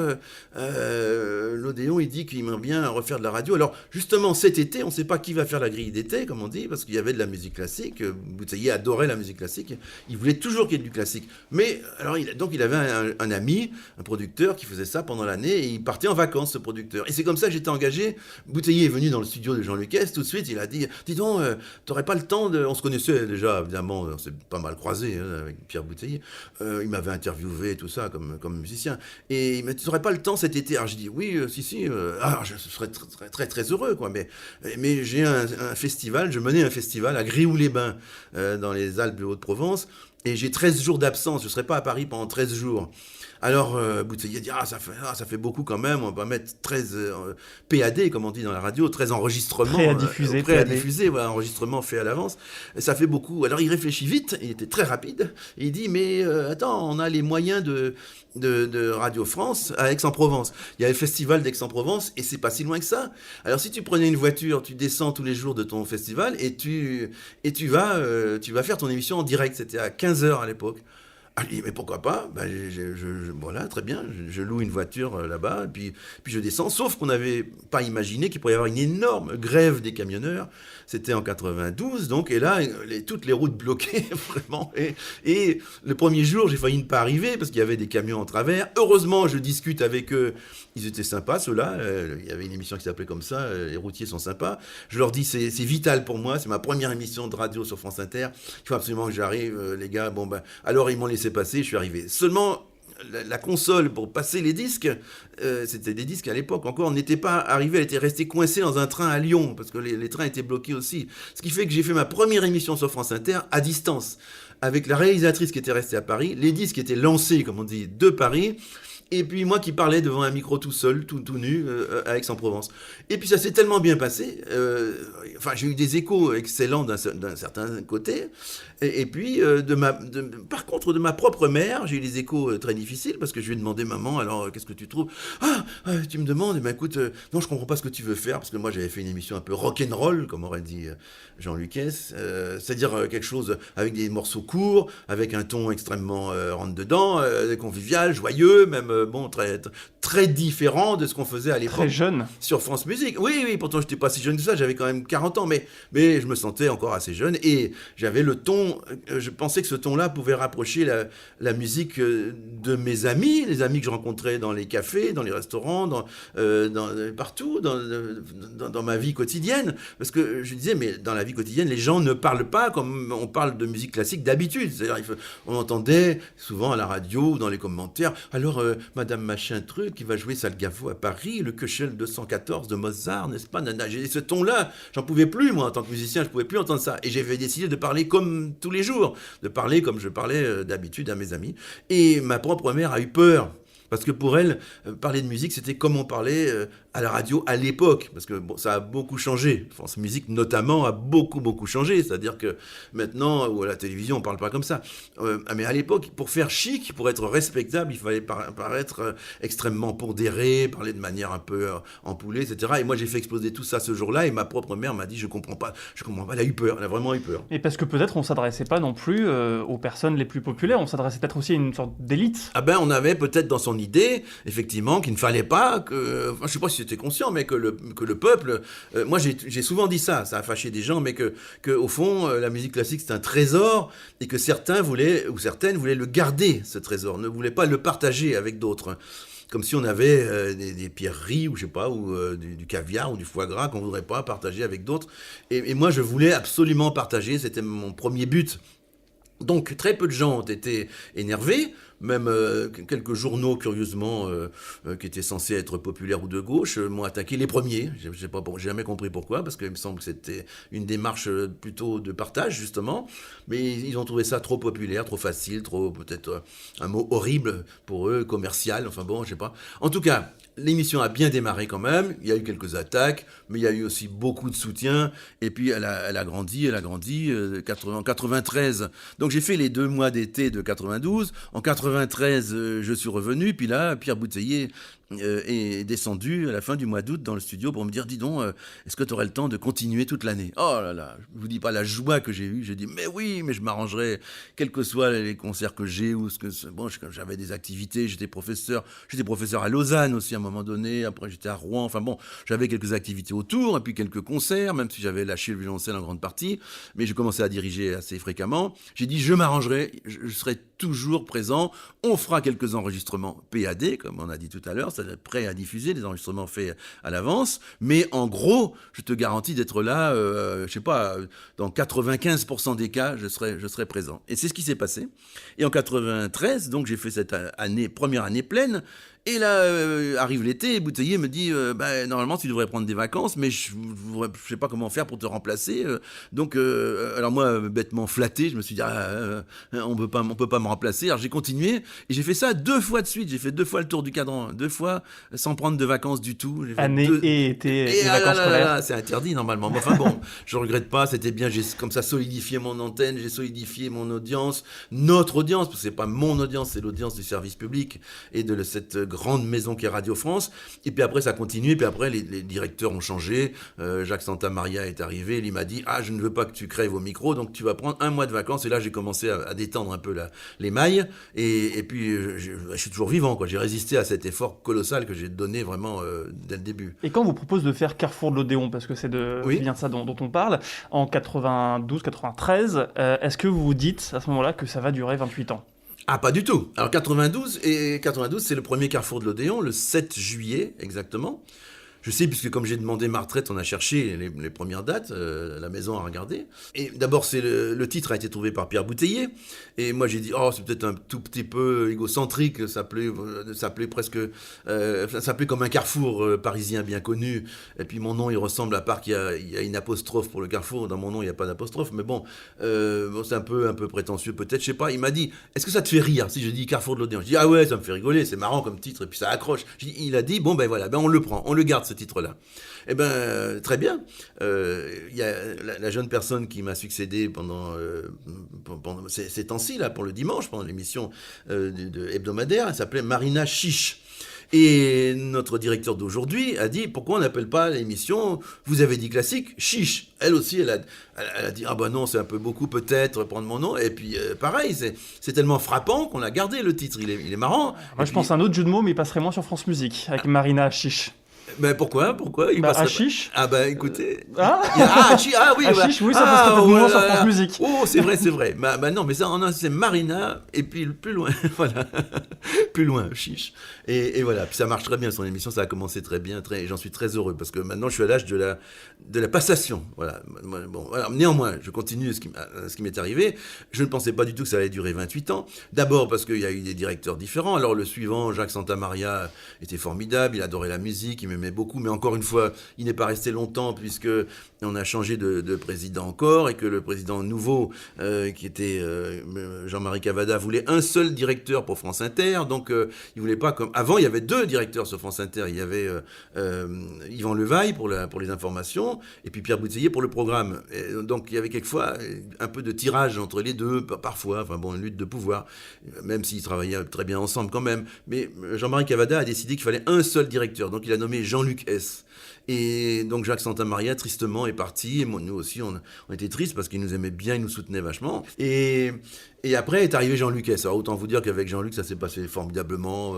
l'Odéon, il dit qu'il aimerait bien refaire de la radio. Alors justement, cet été, on ne sait pas qui va faire la grille d'été, comme on dit, parce qu'il y avait de la musique classique. Bouteiller adorait la musique classique. Il voulait toujours qu'il y ait du classique. Mais alors, il avait un ami, un producteur, qui faisait ça pendant l'année, et il partait en vacances, ce producteur. Et c'est comme ça que j'étais engagé. Bouteiller est venu dans le studio de Jean-Luc Hess, tout de suite, il a dit, dis donc, t'aurais pas le temps de... On se connaissait déjà, évidemment, on s'est pas mal croisés avec Pierre Bouteiller. Il m'avait interviewé et tout ça, comme musicien. Et il m'a dit, t'aurais pas le temps cet été? Alors j'ai dit, oui, si. Je serais très, très heureux, quoi. Mais j'ai un festival, je menais un festival à Gréoux-les-Bains, dans les Alpes de Haute-Provence, et j'ai 13 jours d'absence, je ne serai pas à Paris pendant 13 jours. Alors, Bouteiller dit, ça fait beaucoup quand même, on va mettre 13 PAD, comme on dit dans la radio, 13 enregistrements. Prêts à diffuser, voilà, enregistrements faits à l'avance. Ça fait beaucoup. Alors, il réfléchit vite, il était très rapide, et il dit, mais attends, on a les moyens de Radio France à Aix-en-Provence. Il y a le festival d'Aix-en-Provence, et c'est pas si loin que ça. Alors, si tu prenais une voiture, tu descends tous les jours de ton festival, et tu vas faire ton émission en direct. C'était à 15h à l'époque. Ah, je dis, mais pourquoi pas? Voilà, très bien, je loue une voiture là-bas, puis je descends, sauf qu'on n'avait pas imaginé qu'il pourrait y avoir une énorme grève des camionneurs. C'était en 92, donc, et là, toutes les routes bloquées, vraiment. Et le premier jour, j'ai failli ne pas arriver, parce qu'il y avait des camions en travers. Heureusement, je discute avec eux, ils étaient sympas, ceux-là. Il y avait une émission qui s'appelait comme ça, les routiers sont sympas. Je leur dis, c'est vital pour moi, c'est ma première émission de radio sur France Inter, il faut absolument que j'arrive, les gars. Alors ils m'ont laissé passer, je suis arrivé. Seulement, la console pour passer les disques, c'était des disques à l'époque encore, n'était pas arrivée, elle était restée coincée dans un train à Lyon, parce que les trains étaient bloqués aussi. Ce qui fait que j'ai fait ma première émission sur France Inter à distance, avec la réalisatrice qui était restée à Paris, les disques étaient lancés, comme on dit, de Paris, et puis moi qui parlais devant un micro tout seul, tout nu, à Aix-en-Provence. Et puis ça s'est tellement bien passé, j'ai eu des échos excellents d'un certain côté, et puis par contre de ma propre mère, j'ai eu des échos très difficiles, parce que je lui ai demandé, maman, alors qu'est-ce que tu trouves? Tu me demandes, écoute, non, je comprends pas ce que tu veux faire, parce que moi j'avais fait une émission un peu rock'n'roll, comme aurait dit Jean-Luc Hess, c'est-à-dire quelque chose avec des morceaux courts, avec un ton extrêmement rentre-dedans, convivial, joyeux, même très, très différent de ce qu'on faisait à l'époque. Très jeune. Sur France Musique. Oui, pourtant je n'étais pas si jeune que ça, j'avais quand même 40 ans, mais je me sentais encore assez jeune, et j'avais le ton, je pensais que ce ton-là pouvait rapprocher la musique de mes amis, les amis que je rencontrais dans les cafés, dans les restaurants, partout, dans ma vie quotidienne, parce que je disais, mais dans la vie quotidienne, les gens ne parlent pas comme on parle de musique classique d'habitude, c'est-à-dire on entendait souvent à la radio ou dans les commentaires, alors Madame Machin Truc qui va jouer Salgavo à Paris, le Köchel 214 de Mozart, n'est-ce pas, nana? J'ai ce ton-là, j'en pouvais plus, moi, en tant que musicien, je pouvais plus entendre ça. Et j'avais décidé de parler comme tous les jours, de parler comme je parlais d'habitude à mes amis. Et ma propre mère a eu peur. Parce que pour elle, parler de musique, c'était comme on parlait à la radio à l'époque. Parce que ça a beaucoup changé. France Musique, notamment, a beaucoup, beaucoup changé. C'est-à-dire que maintenant, ou à la télévision, on ne parle pas comme ça. Mais à l'époque, pour faire chic, pour être respectable, il fallait paraître extrêmement pondéré, parler de manière un peu empoulée, etc. Et moi, j'ai fait exploser tout ça ce jour-là. Et ma propre mère m'a dit, je comprends pas. Elle a eu peur. Elle a vraiment eu peur. Et parce que peut-être on ne s'adressait pas non plus aux personnes les plus populaires. On s'adressait peut-être aussi à une sorte d'élite. On avait peut-être dans son idée, effectivement, qu'il ne fallait pas je ne sais pas si c'était conscient, mais que le peuple, moi j'ai souvent dit ça a fâché des gens, mais que au fond, la musique classique c'est un trésor, et que certains voulaient, ou certaines voulaient le garder, ce trésor, ne voulaient pas le partager avec d'autres. Comme si on avait des pierreries, ou je sais pas, ou du caviar, ou du foie gras qu'on ne voudrait pas partager avec d'autres. Et moi je voulais absolument partager, c'était mon premier but. Donc très peu de gens ont été énervés, même quelques journaux, curieusement, qui étaient censés être populaires ou de gauche, m'ont attaqué les premiers. J'ai jamais compris pourquoi, parce qu'il me semble que c'était une démarche plutôt de partage, justement. Mais ils ont trouvé ça trop populaire, trop facile, trop, peut-être un mot horrible pour eux, commercial, je sais pas. En tout cas, l'émission a bien démarré quand même. Il y a eu quelques attaques, mais il y a eu aussi beaucoup de soutien. Et puis, elle a grandi en 93. Donc, j'ai fait les 2 mois d'été de 92. En 93, je suis revenu. Puis là, Pierre Bouteiller est descendu à la fin du mois d'août dans le studio pour me dire, dis donc, est-ce que tu aurais le temps de continuer toute l'année? Oh là là, je vous dis pas la joie que j'ai eue. J'ai dit, mais oui, mais je m'arrangerai, quels que soient les concerts que j'ai ou bon, j'avais des activités, j'étais professeur à Lausanne aussi à un moment donné, après j'étais à Rouen, enfin bon, j'avais quelques activités autour et puis quelques concerts, même si j'avais lâché le violoncelle en grande partie, mais je commençais à diriger assez fréquemment. J'ai dit, je m'arrangerai, je serai toujours présent, on fera quelques enregistrements PAD, comme on a dit tout à l'heure, c'est-à-dire prêt à diffuser, des enregistrements faits à l'avance, mais en gros, je te garantis d'être là, je sais pas, dans 95% des cas, je serai présent. Et c'est ce qui s'est passé. Et en 93, donc j'ai fait cette première année pleine. Et là, arrive l'été, et Bouteiller me dit, normalement, tu devrais prendre des vacances, mais je sais pas comment faire pour te remplacer. Donc, alors moi, bêtement flatté, je me suis dit, on peut pas me remplacer. Alors j'ai continué, et j'ai fait ça 2 fois de suite. J'ai fait 2 fois le tour du cadran, 2 fois sans prendre de vacances du tout. Année et été, et vacances scolaires. C'est interdit normalement. Mais enfin bon, je regrette pas, c'était bien. J'ai comme ça solidifié mon antenne, j'ai solidifié mon audience, notre audience, parce que c'est pas mon audience, c'est l'audience du service public et de cette grande maison qui est Radio France. Et puis après, ça continue. Et puis après, les directeurs ont changé. Jacques Santamaria est arrivé. Il m'a dit, je ne veux pas que tu crèves au micro, donc tu vas prendre 1 mois de vacances. Et là, j'ai commencé à détendre un peu les mailles. Et puis, je suis toujours vivant, quoi. J'ai résisté à cet effort colossal que j'ai donné vraiment dès le début. Et quand on vous propose de faire Carrefour de l'Odéon, parce que c'est bien de ça dont on parle, en 92-93, est-ce que vous vous dites à ce moment-là que ça va durer 28 ans ? Pas du tout. Alors 92, c'est le premier Carrefour de l'Odéon, le 7 juillet exactement. Je sais, puisque comme j'ai demandé ma retraite, on a cherché les premières dates, la maison a regardé. Et d'abord, le titre a été trouvé par Pierre Bouteiller. Et moi, j'ai dit, c'est peut-être un tout petit peu égocentrique, ça s'appelait presque, ça s'appelait comme un carrefour parisien bien connu. Et puis mon nom, il ressemble, à part qu'il y a une apostrophe pour le carrefour. Dans mon nom, il n'y a pas d'apostrophe. Mais bon, c'est un peu prétentieux peut-être, je sais pas. Il m'a dit, est-ce que ça te fait rire si je dis Carrefour de l'Odéon? Je dis, ouais, ça me fait rigoler, c'est marrant comme titre. Et puis ça accroche. Il a dit, bon, voilà, on le prend, on le garde, ce titre-là. Eh ben, très bien. Il y a la jeune personne qui m'a succédé pendant ces temps-ci, là, pour le dimanche, pendant l'émission hebdomadaire, elle s'appelait Marina Chiche. Et notre directeur d'aujourd'hui a dit, pourquoi on n'appelle pas l'émission, vous avez dit classique, Chiche. Elle aussi, elle a dit, non, c'est un peu beaucoup peut-être, prendre mon nom. Et puis, pareil, c'est tellement frappant qu'on a gardé le titre, il est marrant. Moi, je pense à un autre jeu de mots, mais il passerait moins sur France Musique, avec Marina Chiche. Mais pourquoi Achiche. Écoutez. Oui, Achiche, oui, ça passerait peut-être moins sur France Musique. Oh, c'est vrai. Non, mais ça, c'est Marina, et puis plus loin, voilà. Plus loin, Chiche. Et voilà, puis ça marche très bien, son émission, ça a commencé très bien, et j'en suis très heureux, parce que maintenant, je suis à l'âge de la passation. Voilà. Bon, alors, néanmoins, je continue ce qui m'est arrivé. Je ne pensais pas du tout que ça allait durer 28 ans. D'abord, parce qu'il y a eu des directeurs différents. Alors, le suivant, Jacques Santamaria, était formidable, il adorait la musique, il m'aimait beaucoup, mais encore une fois, il n'est pas resté longtemps puisque on a changé de président encore et que le président nouveau, qui était Jean-Marie Cavada, voulait un seul directeur pour France Inter. Donc, il voulait pas comme avant, il y avait 2 directeurs sur France Inter. Il y avait Yvan Levaille pour les informations et puis Pierre Bouteiller pour le programme. Et donc, il y avait quelquefois un peu de tirage entre les deux, parfois. Enfin bon, une lutte de pouvoir, même s'ils travaillaient très bien ensemble quand même. Mais Jean-Marie Cavada a décidé qu'il fallait un seul directeur. Donc, il a nommé Jean-Luc S. Et donc Jacques Santamaria, tristement, est parti. Et nous aussi, on était tristes parce qu'il nous aimait bien, il nous soutenait vachement. Et après est arrivé Jean-Luc S. Alors autant vous dire qu'avec Jean-Luc, ça s'est passé formidablement.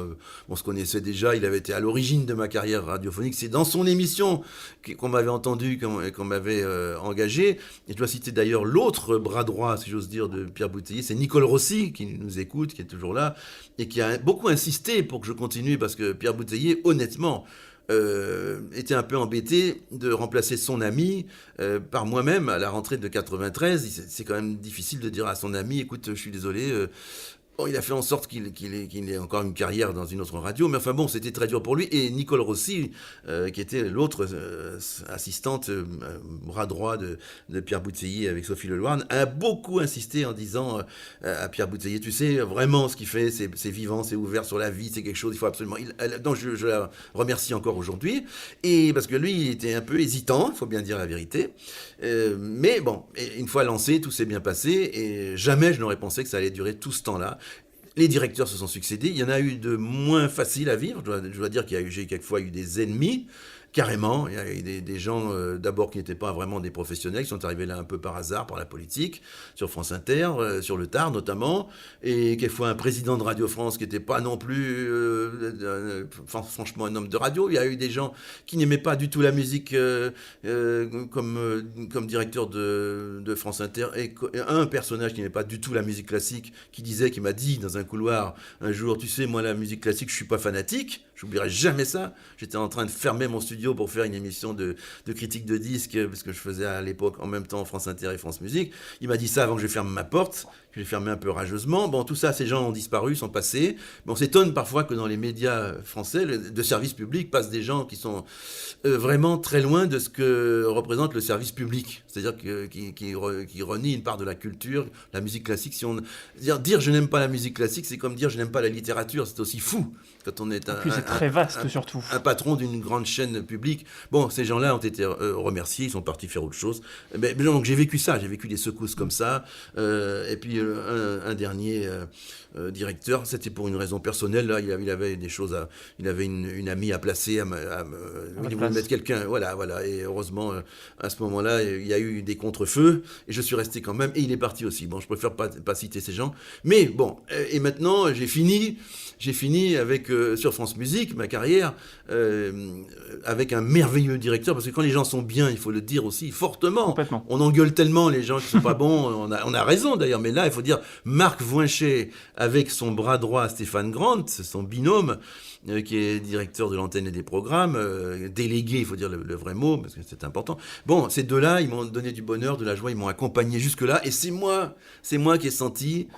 On se connaissait déjà, il avait été à l'origine de ma carrière radiophonique. C'est dans son émission qu'on m'avait entendu, qu'on m'avait engagé. Et je dois citer d'ailleurs l'autre bras droit, si j'ose dire, de Pierre Bouteiller. C'est Nicole Rossi, qui nous écoute, qui est toujours là, et qui a beaucoup insisté pour que je continue, parce que Pierre Bouteiller, honnêtement, était un peu embêté de remplacer son ami par moi-même à la rentrée de 93. C'est quand même difficile de dire à son ami, écoute, je suis désolé, il a fait en sorte qu'il ait encore une carrière dans une autre radio, mais enfin bon, c'était très dur pour lui. Et Nicole Rossi, qui était l'autre assistante, bras droit de Pierre Bouteiller avec Sophie Leloirne, a beaucoup insisté en disant à Pierre Bouteiller, tu sais, vraiment ce qu'il fait, c'est vivant, c'est ouvert sur la vie, c'est quelque chose, il faut absolument... Donc je la remercie encore aujourd'hui, et parce que lui, il était un peu hésitant, il faut bien dire la vérité. Mais bon, une fois lancé, tout s'est bien passé, et jamais je n'aurais pensé que ça allait durer tout ce temps-là. Les directeurs se sont succédés. Il y en a eu de moins faciles à vivre. Je dois dire j'ai quelquefois eu des ennemis. Carrément, il y a eu des gens d'abord qui n'étaient pas vraiment des professionnels, qui sont arrivés là un peu par hasard, par la politique, sur France Inter, sur le tard notamment, et quelquefois un président de Radio France qui n'était pas non plus franchement un homme de radio. Il y a eu des gens qui n'aimaient pas du tout la musique comme directeur de France Inter, et un personnage qui n'aimait pas du tout la musique classique, qui m'a dit dans un couloir un jour, tu sais, moi la musique classique, je suis pas fanatique. J'oublierai jamais ça. J'étais en train de fermer mon studio pour faire une émission de critique de disques, parce que je faisais à l'époque en même temps France Inter et France Musique. Il m'a dit ça avant que je ferme ma porte, que j'ai fermé un peu rageusement. Bon, tout ça, ces gens ont disparu, sont passés. Mais on s'étonne parfois que dans les médias français, de service public, passent des gens qui sont vraiment très loin de ce que représente le service public. C'est-à-dire qui renie une part de la culture, la musique classique. Dire je n'aime pas la musique classique, c'est comme dire je n'aime pas la littérature. C'est aussi fou quand on est c'est très vaste surtout. Un patron d'une grande chaîne publique. Bon, ces gens-là ont été remerciés, ils sont partis faire autre chose. Mais donc j'ai vécu ça, j'ai vécu des secousses comme ça. Et puis un dernier directeur, c'était pour une raison personnelle. Là, il avait des choses il avait une amie à placer, il voulait mettre quelqu'un. Voilà. Et heureusement, à ce moment-là, il y a eu des contre-feux et je suis resté quand même. Et il est parti aussi. Bon, je préfère pas citer ces gens. Mais bon, et maintenant j'ai fini avec sur France Musique ma carrière avec un merveilleux directeur, parce que quand les gens sont bien, il faut le dire aussi fortement. On engueule tellement les gens qui sont pas bons, on a raison d'ailleurs, mais là il faut dire Marc Voinchet avec son bras droit Stéphane Grant, son binôme, qui est directeur de l'antenne et des programmes, délégué, il faut dire le vrai mot, parce que c'est important. Bon, ces deux-là, ils m'ont donné du bonheur, de la joie, ils m'ont accompagné jusque-là, et c'est moi qui ai senti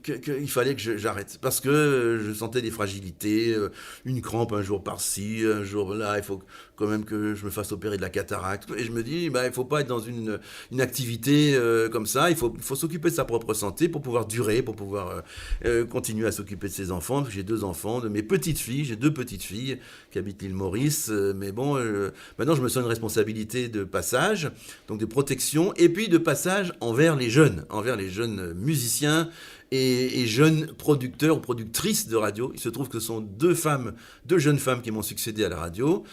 qu'il fallait que j'arrête, parce que je sentais des fragilités, une crampe un jour par-ci, un jour là, il faut quand même que je me fasse opérer de la cataracte, et je me dis, il faut pas être dans une activité comme ça, il faut s'occuper de sa propre santé pour pouvoir durer, pour pouvoir continuer à s'occuper de ses enfants, parce que j'ai 2 enfants, de mes petites filles, j'ai 2 petites filles qui habitent l'île Maurice, mais bon, maintenant je me sens une responsabilité de passage, donc de protection, et puis de passage envers les jeunes musiciens et jeunes producteurs ou productrices de radio. Il se trouve que ce sont 2 jeunes femmes qui m'ont succédé à la radio,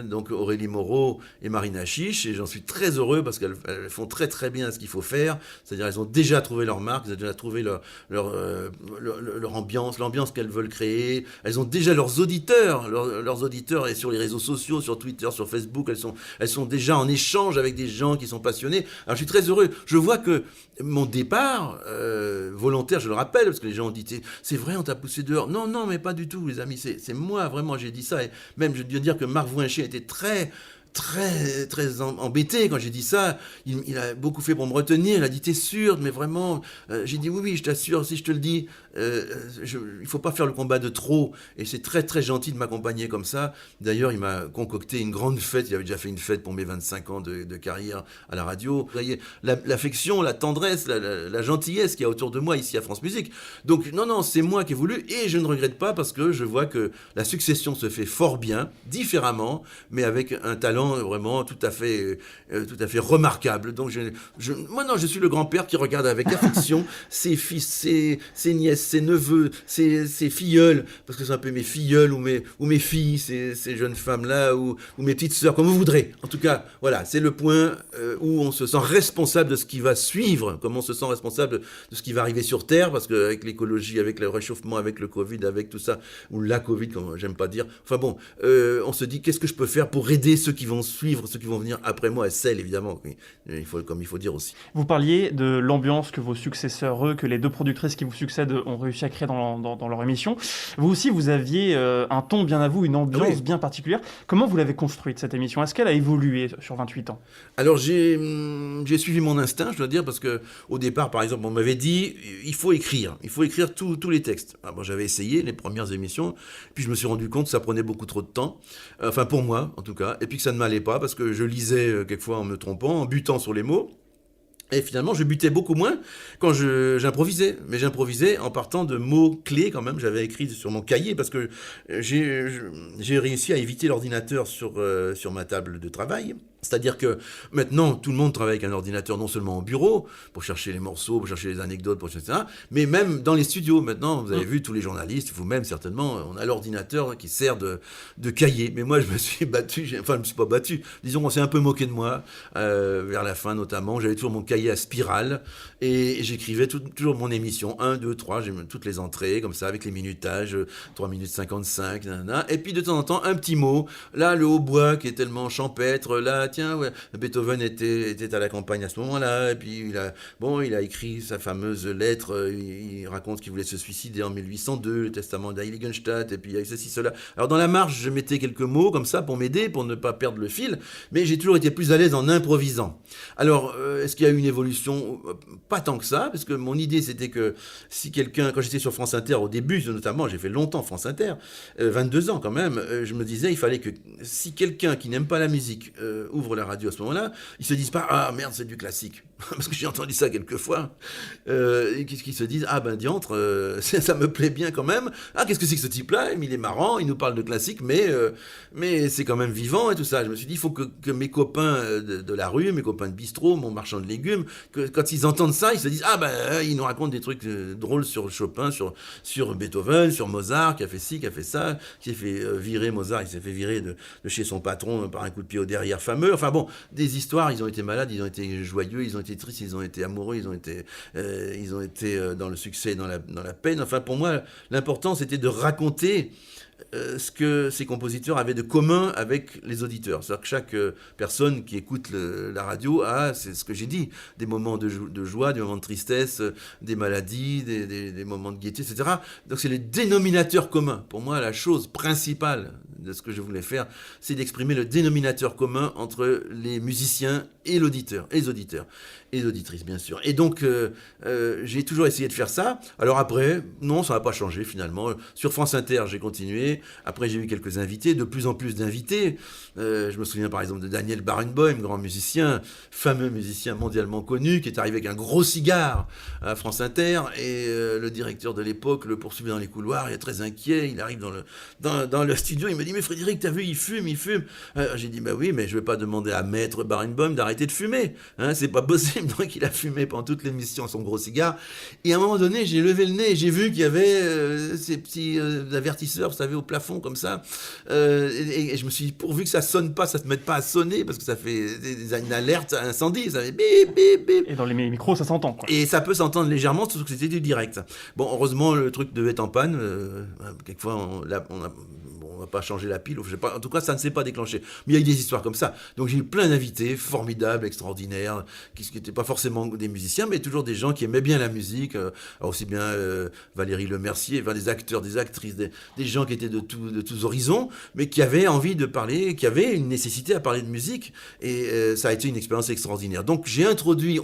donc Aurélie Moreau et Marina Chiche, et j'en suis très heureux parce qu'elles font très très bien ce qu'il faut faire, c'est-à-dire elles ont déjà trouvé leur marque, elles ont déjà trouvé leur ambiance, l'ambiance qu'elles veulent créer, elles ont déjà leurs auditeurs et sur les réseaux sociaux, sur Twitter, sur Facebook, elles sont déjà en échange avec des gens qui sont passionnés. Alors je suis très heureux, je vois que mon départ volontaire, je le rappelle, parce que les gens ont dit c'est vrai, on t'a poussé dehors. Non, mais pas du tout, les amis, c'est moi, vraiment, j'ai dit ça. Et même, je dois dire que Marc Voinchet était très embêté quand j'ai dit ça. Il a beaucoup fait pour me retenir. Il a dit t'es sûr, mais vraiment. J'ai dit oui, je t'assure. Si je te le dis, il faut pas faire le combat de trop. Et c'est très très gentil de m'accompagner comme ça. D'ailleurs, il m'a concocté une grande fête. Il avait déjà fait une fête pour mes 25 ans de carrière à la radio. Vous voyez, l'affection, la tendresse, la gentillesse qu'il y a autour de moi ici à France Musique. Donc non, c'est moi qui ai voulu et je ne regrette pas parce que je vois que la succession se fait fort bien, différemment, mais avec un talent vraiment tout à fait remarquable. Donc moi je suis le grand-père qui regarde avec affection ses fils, ses nièces, ses neveux, ses filleuls, parce que c'est un peu mes filleuls ou mes filles, ces jeunes femmes-là, ou mes petites sœurs, comme vous voudrez. En tout cas, voilà, c'est le point où on se sent responsable de ce qui va suivre, comme on se sent responsable de ce qui va arriver sur Terre, parce qu'avec l'écologie, avec le réchauffement, avec le Covid, avec tout ça, ou la Covid, comme j'aime pas dire, enfin bon, on se dit, qu'est-ce que je peux faire pour aider ceux qui vont suivre, ceux qui vont venir après moi, et celles, évidemment, comme il faut dire aussi. Vous parliez de l'ambiance que vos successeurs, que les 2 productrices qui vous succèdent ont réussi à créer dans leur émission. Vous aussi, vous aviez un ton bien à vous, une ambiance bien particulière. Comment vous l'avez construite, cette émission ? Est-ce qu'elle a évolué sur 28 ans ? Alors, j'ai suivi mon instinct, je dois dire, parce qu'au départ, par exemple, on m'avait dit, il faut écrire tous les textes. Alors, j'avais essayé les premières émissions, puis je me suis rendu compte que ça prenait beaucoup trop de temps, enfin pour moi, en tout cas, et puis que ça ne m'allait pas, parce que je lisais quelquefois en me trompant, en butant sur les mots. Et finalement, je butais beaucoup moins quand j'improvisais. Mais j'improvisais en partant de mots clés quand même. J'avais écrit sur mon cahier parce que j'ai réussi à éviter l'ordinateur sur ma table de travail. C'est-à-dire que maintenant, tout le monde travaille avec un ordinateur, non seulement au bureau, pour chercher les morceaux, pour chercher les anecdotes, pour chercher ça, mais même dans les studios. Maintenant, vous avez vu, tous les journalistes, vous-même certainement, on a l'ordinateur qui sert de cahier. Mais moi, je me suis battu, je me suis pas battu. Disons qu'on s'est un peu moqué de moi, vers la fin notamment. J'avais toujours mon cahier à spirale et j'écrivais toujours mon émission. 1, 2, 3, j'ai toutes les entrées, comme ça, avec les minutages, 3 minutes 55, nanana. Et puis de temps en temps, un petit mot. Là, le hautbois qui est tellement champêtre, là, tiens, ouais, Beethoven était à la campagne à ce moment-là, et puis il a écrit sa fameuse lettre, il raconte qu'il voulait se suicider en 1802, le testament d'Heiligenstadt, et puis il y a ceci, cela. Alors dans la marge, je mettais quelques mots comme ça pour m'aider, pour ne pas perdre le fil, mais j'ai toujours été plus à l'aise en improvisant. Alors, est-ce qu'il y a eu une évolution ? Pas tant que ça, parce que mon idée c'était que si quelqu'un, quand j'étais sur France Inter au début, notamment, j'ai fait longtemps France Inter, 22 ans quand même, je me disais, il fallait que si quelqu'un qui n'aime pas la musique ouvre la radio à ce moment-là, ils se disent pas ah merde c'est du classique parce que j'ai entendu ça quelques fois et qu'ils se disent ah ben diantre ça me plaît bien quand même, ah qu'est-ce que c'est que ce type-là, il est marrant, il nous parle de classique mais c'est quand même vivant et tout ça. Je me suis dit il faut que mes copains de la rue, mes copains de bistrot, mon marchand de légumes, que quand ils entendent ça ils se disent ah ben il nous raconte des trucs drôles sur Chopin, sur Beethoven, sur Mozart qui a fait ci, qui a fait ça, qui s'est fait virer Mozart, il s'est fait virer de chez son patron par un coup de pied au derrière fameux. Enfin bon, des histoires, ils ont été malades, ils ont été joyeux, ils ont été tristes, ils ont été amoureux, ils ont été dans le succès, dans la peine. Enfin pour moi, l'important c'était de raconter ce que ces compositeurs avaient de commun avec les auditeurs. C'est-à-dire que chaque personne qui écoute la radio a, c'est ce que j'ai dit, des moments de joie, des moments de tristesse, des maladies, des moments de gaieté, etc. Donc c'est les dénominateurs communs. Pour moi, la chose principale de ce que je voulais faire, c'est d'exprimer le dénominateur commun entre les musiciens et l'auditeur, et les auditeurs, et les auditrices, bien sûr. Et donc, j'ai toujours essayé de faire ça. Alors après, non, ça n'a pas changé, finalement. Sur France Inter, j'ai continué. Après, j'ai eu quelques invités, de plus en plus d'invités. Je me souviens, par exemple, de Daniel Barenboim, grand musicien, fameux musicien mondialement connu, qui est arrivé avec un gros cigare à France Inter, et le directeur de l'époque le poursuivait dans les couloirs, il est très inquiet, il arrive dans le studio, il me dit « Mais Frédéric, t'as vu, il fume. » J'ai dit « Bah oui, mais je ne vais pas demander à Maître Barenboim d'arrêter de fumer. Hein, c'est pas possible. » Donc il a fumé pendant toute l'émission son gros cigare. Et à un moment donné, j'ai levé le nez et j'ai vu qu'il y avait ces petits avertisseurs, vous savez, au plafond comme ça. Et je me suis dit, pourvu que ça sonne pas, ça se mette pas à sonner, parce que ça fait une alerte à incendie, ça fait bip, bip, bip. Et dans les micros, ça s'entend, quoi. Et ça peut s'entendre légèrement, surtout que c'était du direct. Bon, heureusement, le truc devait être en panne. Quelquefois, on va pas changer la pile, je sais pas. En tout cas, ça ne s'est pas déclenché. Mais il y a eu des histoires comme ça. Donc j'ai eu plein d'invités, formidables, extraordinaires, qui n'étaient pas forcément des musiciens, mais toujours des gens qui aimaient bien la musique. Aussi bien Valérie Lemercier, des acteurs, des actrices, des gens qui étaient de tous horizons, mais qui avaient envie de parler, qui avaient une nécessité à parler de musique. Et ça a été une expérience extraordinaire. Donc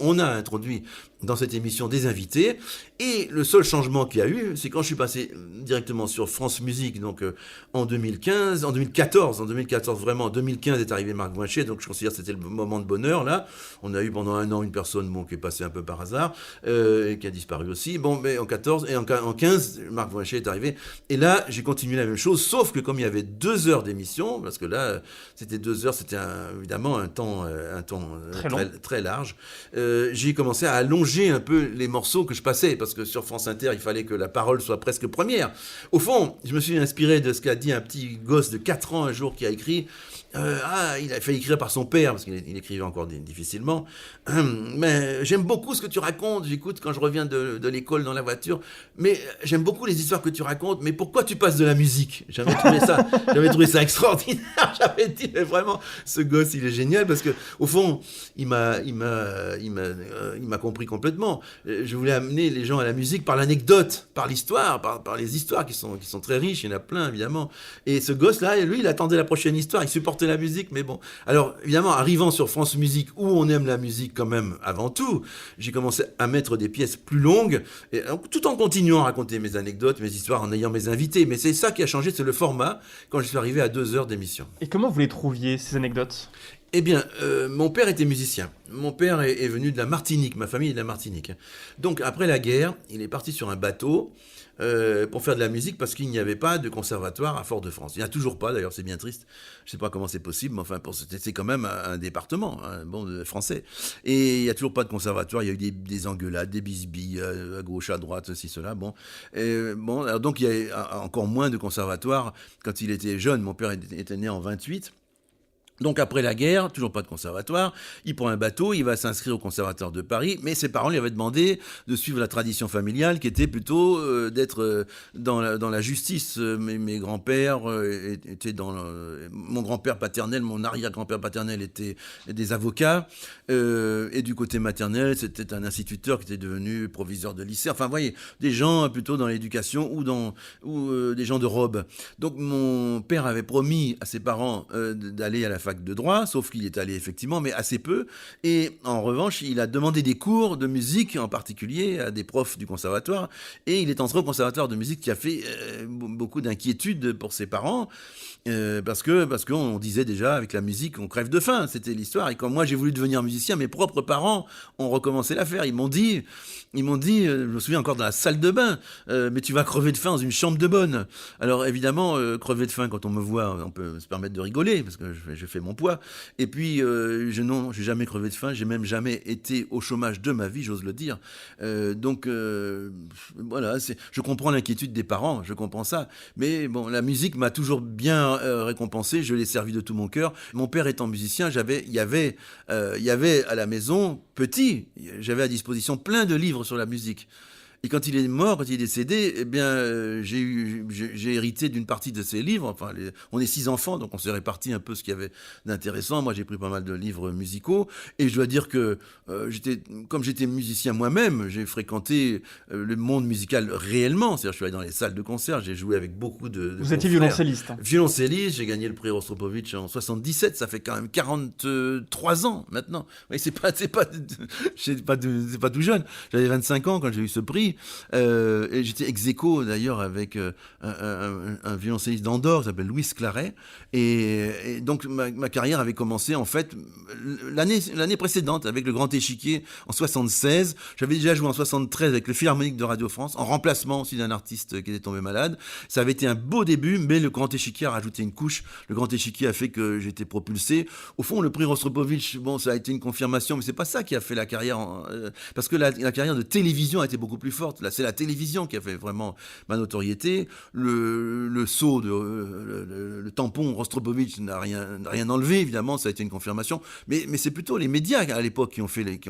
on a introduit dans cette émission des invités. Et le seul changement qu'il y a eu, c'est quand je suis passé directement sur France Musique, donc en 2014 vraiment, en 2015 est arrivé Marc Voinchet, donc je considère que c'était le moment de bonheur, là. On a eu pendant un an une personne qui est passée un peu par hasard, et qui a disparu aussi. Bon, mais en 14 et en 15, Marc Voinchet est arrivé. Et là, j'ai continué la même chose, sauf que comme il y avait 2 heures d'émission, parce que là, c'était 2 heures, c'était évidemment un temps très large, j'ai commencé à allonger un peu les morceaux que je passais, parce que sur France Inter, il fallait que la parole soit presque première. Au fond, je me suis inspiré de ce qu'a dit un petit gosse de 4 ans un jour qui a écrit il a fait écrire par son père, parce qu'il écrivait encore difficilement. Mais j'aime beaucoup ce que tu racontes, j'écoute quand je reviens de l'école dans la voiture, mais j'aime beaucoup les histoires que tu racontes, mais pourquoi tu passes de la musique ? J'avais trouvé ça extraordinaire, j'avais dit, mais vraiment, ce gosse, il est génial, parce que au fond, il m'a compris complètement. Je voulais amener les gens à la musique par l'anecdote, par l'histoire, par les histoires qui sont très riches, il y en a plein, évidemment. Et ce gosse-là, lui, il attendait la prochaine histoire, il supportait la musique, mais bon. Alors, évidemment, arrivant sur France Musique, où on aime la musique quand même avant tout, j'ai commencé à mettre des pièces plus longues, et, tout en continuant à raconter mes anecdotes, mes histoires, en ayant mes invités. Mais c'est ça qui a changé, c'est le format, quand je suis arrivé à 2 heures d'émission. Et comment vous les trouviez, ces anecdotes ? Eh bien, mon père était musicien. Mon père est venu de la Martinique, ma famille est de la Martinique. Donc, après la guerre, il est parti sur un bateau pour faire de la musique parce qu'il n'y avait pas de conservatoire à Fort-de-France. Il n'y en a toujours pas, d'ailleurs, c'est bien triste. Je ne sais pas comment c'est possible, mais enfin, c'est quand même un département français. Et il n'y a toujours pas de conservatoire. Il y a eu des engueulades, des bisbilles à gauche, à droite, ceci, cela. Alors donc il y a encore moins de conservatoires quand il était jeune. Mon père était né en 28. Donc après la guerre, toujours pas de conservatoire, il prend un bateau, il va s'inscrire au conservatoire de Paris, mais ses parents lui avaient demandé de suivre la tradition familiale qui était plutôt d'être dans la justice. Mes grands-pères étaient mon grand-père paternel, mon arrière-grand-père paternel étaient des avocats, et du côté maternel, c'était un instituteur qui était devenu proviseur de lycée. Enfin, vous voyez, des gens plutôt dans l'éducation ou des gens de robe. Donc mon père avait promis à ses parents d'aller à la fac de droit, sauf qu'il est allé effectivement, mais assez peu. Et en revanche, il a demandé des cours de musique, en particulier à des profs du conservatoire. Et il est entré au conservatoire de musique qui a fait beaucoup d'inquiétudes pour ses parents. Parce qu'on disait déjà avec la musique on crève de faim, c'était l'histoire. Et quand moi j'ai voulu devenir musicien, mes propres parents ont recommencé l'affaire. Ils m'ont dit, je me souviens encore dans la salle de bain, mais tu vas crever de faim dans une chambre de bonne. Alors évidemment, crever de faim quand on me voit, on peut se permettre de rigoler parce que je fais mon poids. Et puis j'ai jamais crevé de faim, j'ai même jamais été au chômage de ma vie, j'ose le dire. Donc voilà, je comprends l'inquiétude des parents, je comprends ça. Mais bon, la musique m'a toujours bien récompensé, je l'ai servi de tout mon cœur. Mon père étant musicien, il y avait à la maison, petit, j'avais à disposition plein de livres sur la musique. Et quand il est mort, quand il est décédé, eh bien, j'ai hérité d'une partie de ses livres. Enfin, on est 6 enfants, donc on s'est réparti un peu ce qu'il y avait d'intéressant. Moi, j'ai pris pas mal de livres musicaux. Et je dois dire que, comme j'étais musicien moi-même, j'ai fréquenté le monde musical réellement. C'est-à-dire, je suis allé dans les salles de concert, j'ai joué avec beaucoup de Vous étiez confrères. violoncelliste. Violoncelliste, j'ai gagné le prix Rostropovitch en 77. Ça fait quand même 43 ans maintenant. Oui, c'est pas tout jeune. J'avais 25 ans quand j'ai eu ce prix. Et j'étais ex-aequo d'ailleurs avec un violoncelliste d'Andorre qui s'appelle Louis Claret. Et donc ma carrière avait commencé en fait l'année précédente avec le Grand Échiquier en 76. J'avais déjà joué en 73 avec le Philharmonique de Radio France, en remplacement aussi d'un artiste qui était tombé malade. Ça avait été un beau début, mais le Grand Échiquier a rajouté une couche. Le Grand Échiquier a fait que j'étais propulsé. Au fond, le prix Rostropovitch, bon, ça a été une confirmation, mais c'est pas ça qui a fait la carrière, parce que la carrière de télévision a été beaucoup plus forte. Là, c'est la télévision qui a fait vraiment ma notoriété. Le saut, le tampon Rostropovitch n'a rien enlevé, évidemment, ça a été une confirmation. Mais c'est plutôt les médias à l'époque qui ont fait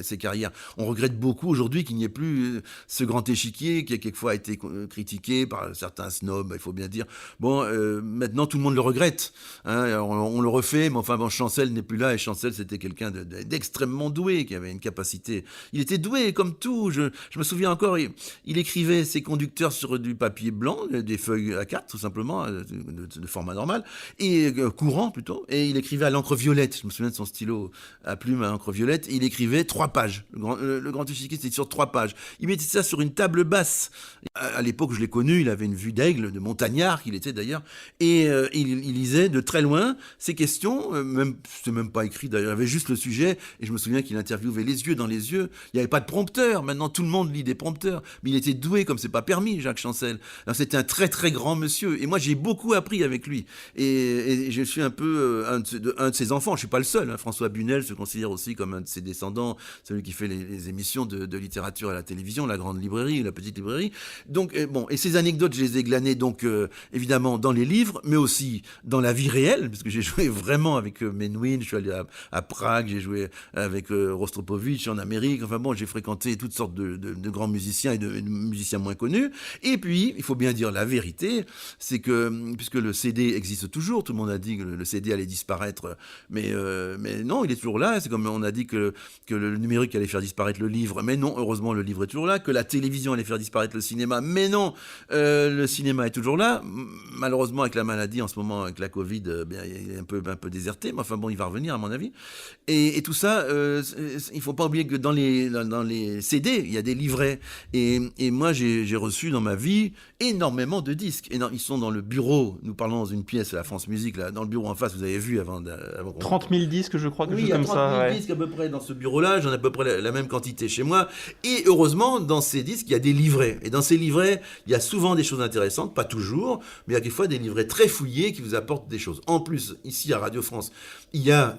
ces carrières. On regrette beaucoup aujourd'hui qu'il n'y ait plus ce Grand Échiquier qui a quelquefois été critiqué par certains snobs, il faut bien dire. Bon, maintenant tout le monde le regrette. Hein, on le refait, mais enfin bon, Chancel n'est plus là, et Chancel c'était quelqu'un d'extrêmement doué, qui avait une capacité. Il était doué comme tout. Je me souviens encore, il écrivait ses conducteurs sur du papier blanc, des feuilles A4 tout simplement, de format normal, et courant plutôt, et il écrivait à l'encre violette. Je me souviens de son stylo à plume à encre violette, et il écrivait 3 pages. Le Grand Échiquier, c'était sur 3 pages. Il mettait ça sur une table basse. À l'époque, je l'ai connu, il avait une vue d'aigle, de montagnard qu'il était d'ailleurs, et il lisait de très loin ses questions, c'était même pas écrit d'ailleurs, il avait juste le sujet, et je me souviens qu'il interviewait les yeux dans les yeux. Il n'y avait pas de prompteur, maintenant tout le monde lit des prompteurs, mais il était doué comme c'est pas permis, Jacques Chancel. Alors, c'était un très très grand monsieur, et moi j'ai beaucoup appris avec lui, et je suis un peu un de ses enfants. Je suis pas le seul, hein. François Bunel se considère aussi comme un de ses descendants, celui qui fait les émissions de littérature à la télévision, la grande librairie, la petite librairie. Donc bon, et ces anecdotes, je les ai glanées donc évidemment dans les livres, mais aussi dans la vie réelle, parce que j'ai joué vraiment avec Menuhin, je suis allé à Prague, j'ai joué avec Rostropovitch en Amérique. Enfin bon, j'ai fréquenté toutes sortes de grands musiciens et de musiciens moins connus. Et puis, il faut bien dire la vérité, c'est que puisque le CD existe toujours, tout le monde a dit que le CD allait disparaître, mais non, il est toujours là. C'est comme on a dit que le numérique allait faire disparaître le livre, mais non, heureusement le livre est toujours là. Que la télévision allait faire disparaître le cinéma, mais non, le cinéma est toujours là. Malheureusement, avec la maladie en ce moment, avec la Covid, il est un peu déserté, mais enfin bon, il va revenir à mon avis. Et tout ça, il faut pas oublier que dans les CD, il y a des livrets. Et moi, j'ai reçu dans ma vie énormément de disques. Ils sont dans le bureau. Nous parlons dans une pièce à la France Musique, là, dans le bureau en face, vous avez vu avant 30 000 disques, je crois, quelque chose comme ça. Oui, il y a 30 000 disques à peu près dans ce bureau-là. J'en ai à peu près la même quantité chez moi. Et heureusement, dans ces disques, il y a des livrets. Et dans ces livrets, il y a souvent des choses intéressantes, pas toujours, mais il y a des fois des livrets très fouillés qui vous apportent des choses. En plus, ici à Radio France, il y a,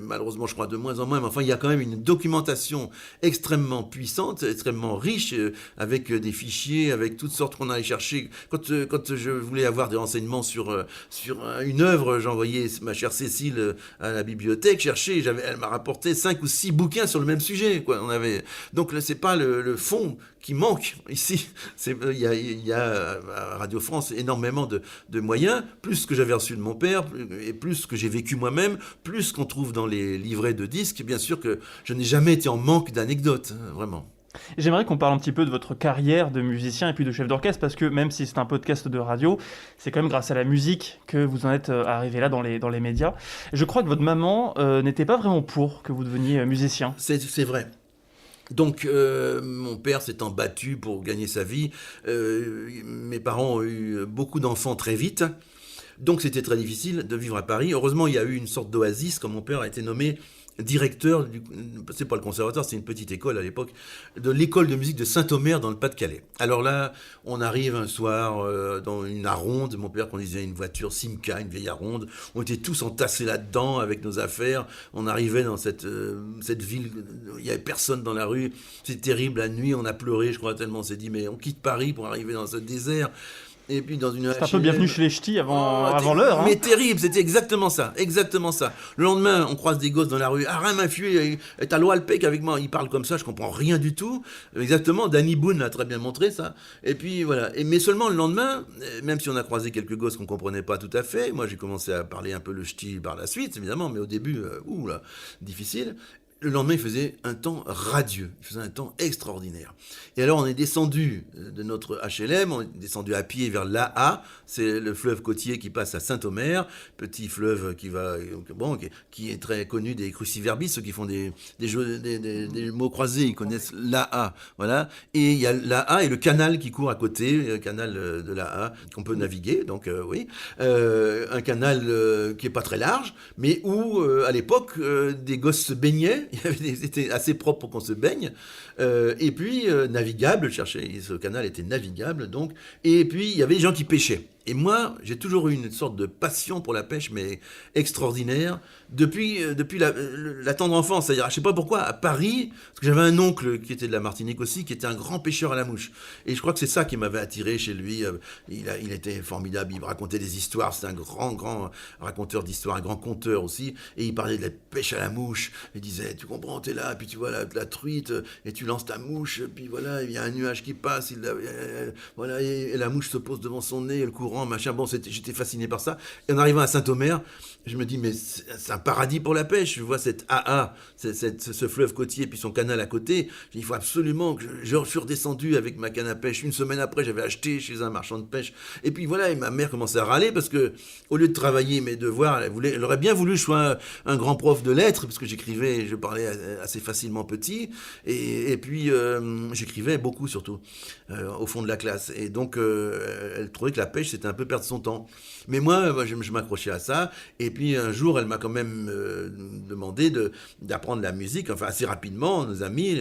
malheureusement, je crois de moins en moins, mais enfin, il y a quand même une documentation extrêmement puissante, extrêmement riche, avec des fichiers, avec toutes sortes qu'on allait chercher. Quand je voulais avoir des renseignements sur une œuvre, j'envoyais ma chère Cécile à la bibliothèque chercher, elle m'a rapporté 5 ou 6 bouquins sur le même sujet, quoi. Donc là, c'est pas le fond qui manque ici. Il y a à Radio France énormément de moyens, plus ce que j'avais reçu de mon père, et plus ce que j'ai vécu moi-même, plus ce qu'on trouve dans les livrets de disques. Bien sûr que je n'ai jamais été en manque d'anecdotes, vraiment. J'aimerais qu'on parle un petit peu de votre carrière de musicien et puis de chef d'orchestre, parce que même si c'est un podcast de radio, c'est quand même grâce à la musique que vous en êtes arrivé là dans les médias. Je crois que votre maman n'était pas vraiment pour que vous deveniez musicien. C'est vrai. Donc, mon père s'étant battu pour gagner sa vie, mes parents ont eu beaucoup d'enfants très vite. Donc, c'était très difficile de vivre à Paris. Heureusement, il y a eu une sorte d'oasis quand mon père a été nommé directeur, c'est pas le conservatoire, c'est une petite école à l'époque, de l'école de musique de Saint-Omer dans le Pas-de-Calais. Alors là, on arrive un soir dans une Aronde, mon père conduisait une voiture Simca, une vieille Aronde, on était tous entassés là-dedans avec nos affaires, on arrivait dans cette ville, il n'y avait personne dans la rue, c'était terrible, la nuit on a pleuré, je crois tellement on s'est dit mais on quitte Paris pour arriver dans ce désert. Et puis dans une c'est un peu bienvenue chez les ch'tis avant l'heure. Mais terrible, c'était exactement ça. Le lendemain, on croise des gosses dans la rue. Ah, rien m'influer, t'as Loalpec avec moi. Ils parlent comme ça, je comprends rien du tout. Exactement, Danny Boone l'a très bien montré, ça. Et puis voilà. Mais seulement le lendemain, même si on a croisé quelques gosses qu'on comprenait pas tout à fait, moi j'ai commencé à parler un peu le ch'ti par la suite, évidemment, mais au début, difficile. Le lendemain, il faisait un temps radieux, il faisait un temps extraordinaire. Et alors, on est descendu de notre HLM, on est descendu à pied vers l'A.A., c'est le fleuve côtier qui passe à Saint-Omer, petit fleuve qui est très connu des cruciverbis, ceux qui font des mots croisés, ils connaissent l'A.A., voilà. Et il y a l'A.A. et le canal qui court à côté, le canal de l'A.A., qu'on peut naviguer, donc oui. Un canal qui est pas très large, mais où, à l'époque, des gosses se baignaient. C'était assez propre pour qu'on se baigne. Et puis, navigable, ce canal était navigable, donc. Et puis, il y avait des gens qui pêchaient. Et moi, j'ai toujours eu une sorte de passion pour la pêche, mais extraordinaire, depuis la tendre enfance. C'est-à-dire, je sais pas pourquoi, à Paris, parce que j'avais un oncle qui était de la Martinique aussi, qui était un grand pêcheur à la mouche. Et je crois que c'est ça qui m'avait attiré chez lui. Il était formidable, il me racontait des histoires, c'était un grand raconteur d'histoires, un grand conteur aussi. Et il parlait de la pêche à la mouche. Il disait, tu comprends, t'es là, puis tu vois la truite, et tu lances ta mouche, puis voilà, il y a un nuage qui passe, voilà, et la mouche se pose devant son nez, le courant, machin. Bon, j'étais fasciné par ça. Et en arrivant à Saint-Omer, je me dis, mais c'est un paradis pour la pêche. Je vois cette AA, ce fleuve côtier, puis son canal à côté. Il faut absolument que je suis redescendu avec ma canne à pêche. Une semaine après, j'avais acheté chez un marchand de pêche. Et puis voilà, et ma mère commençait à râler parce que, au lieu de travailler mes devoirs, elle aurait bien voulu que je sois un grand prof de lettres, parce que j'écrivais, je parlais assez facilement petit. Et puis, j'écrivais beaucoup, surtout, au fond de la classe. Et donc, elle trouvait que la pêche, c'était un peu perdre son temps. Mais moi je m'accrochais à ça. Et puis un jour, elle m'a quand même demandé d'apprendre la musique. Enfin, assez rapidement, nos amis,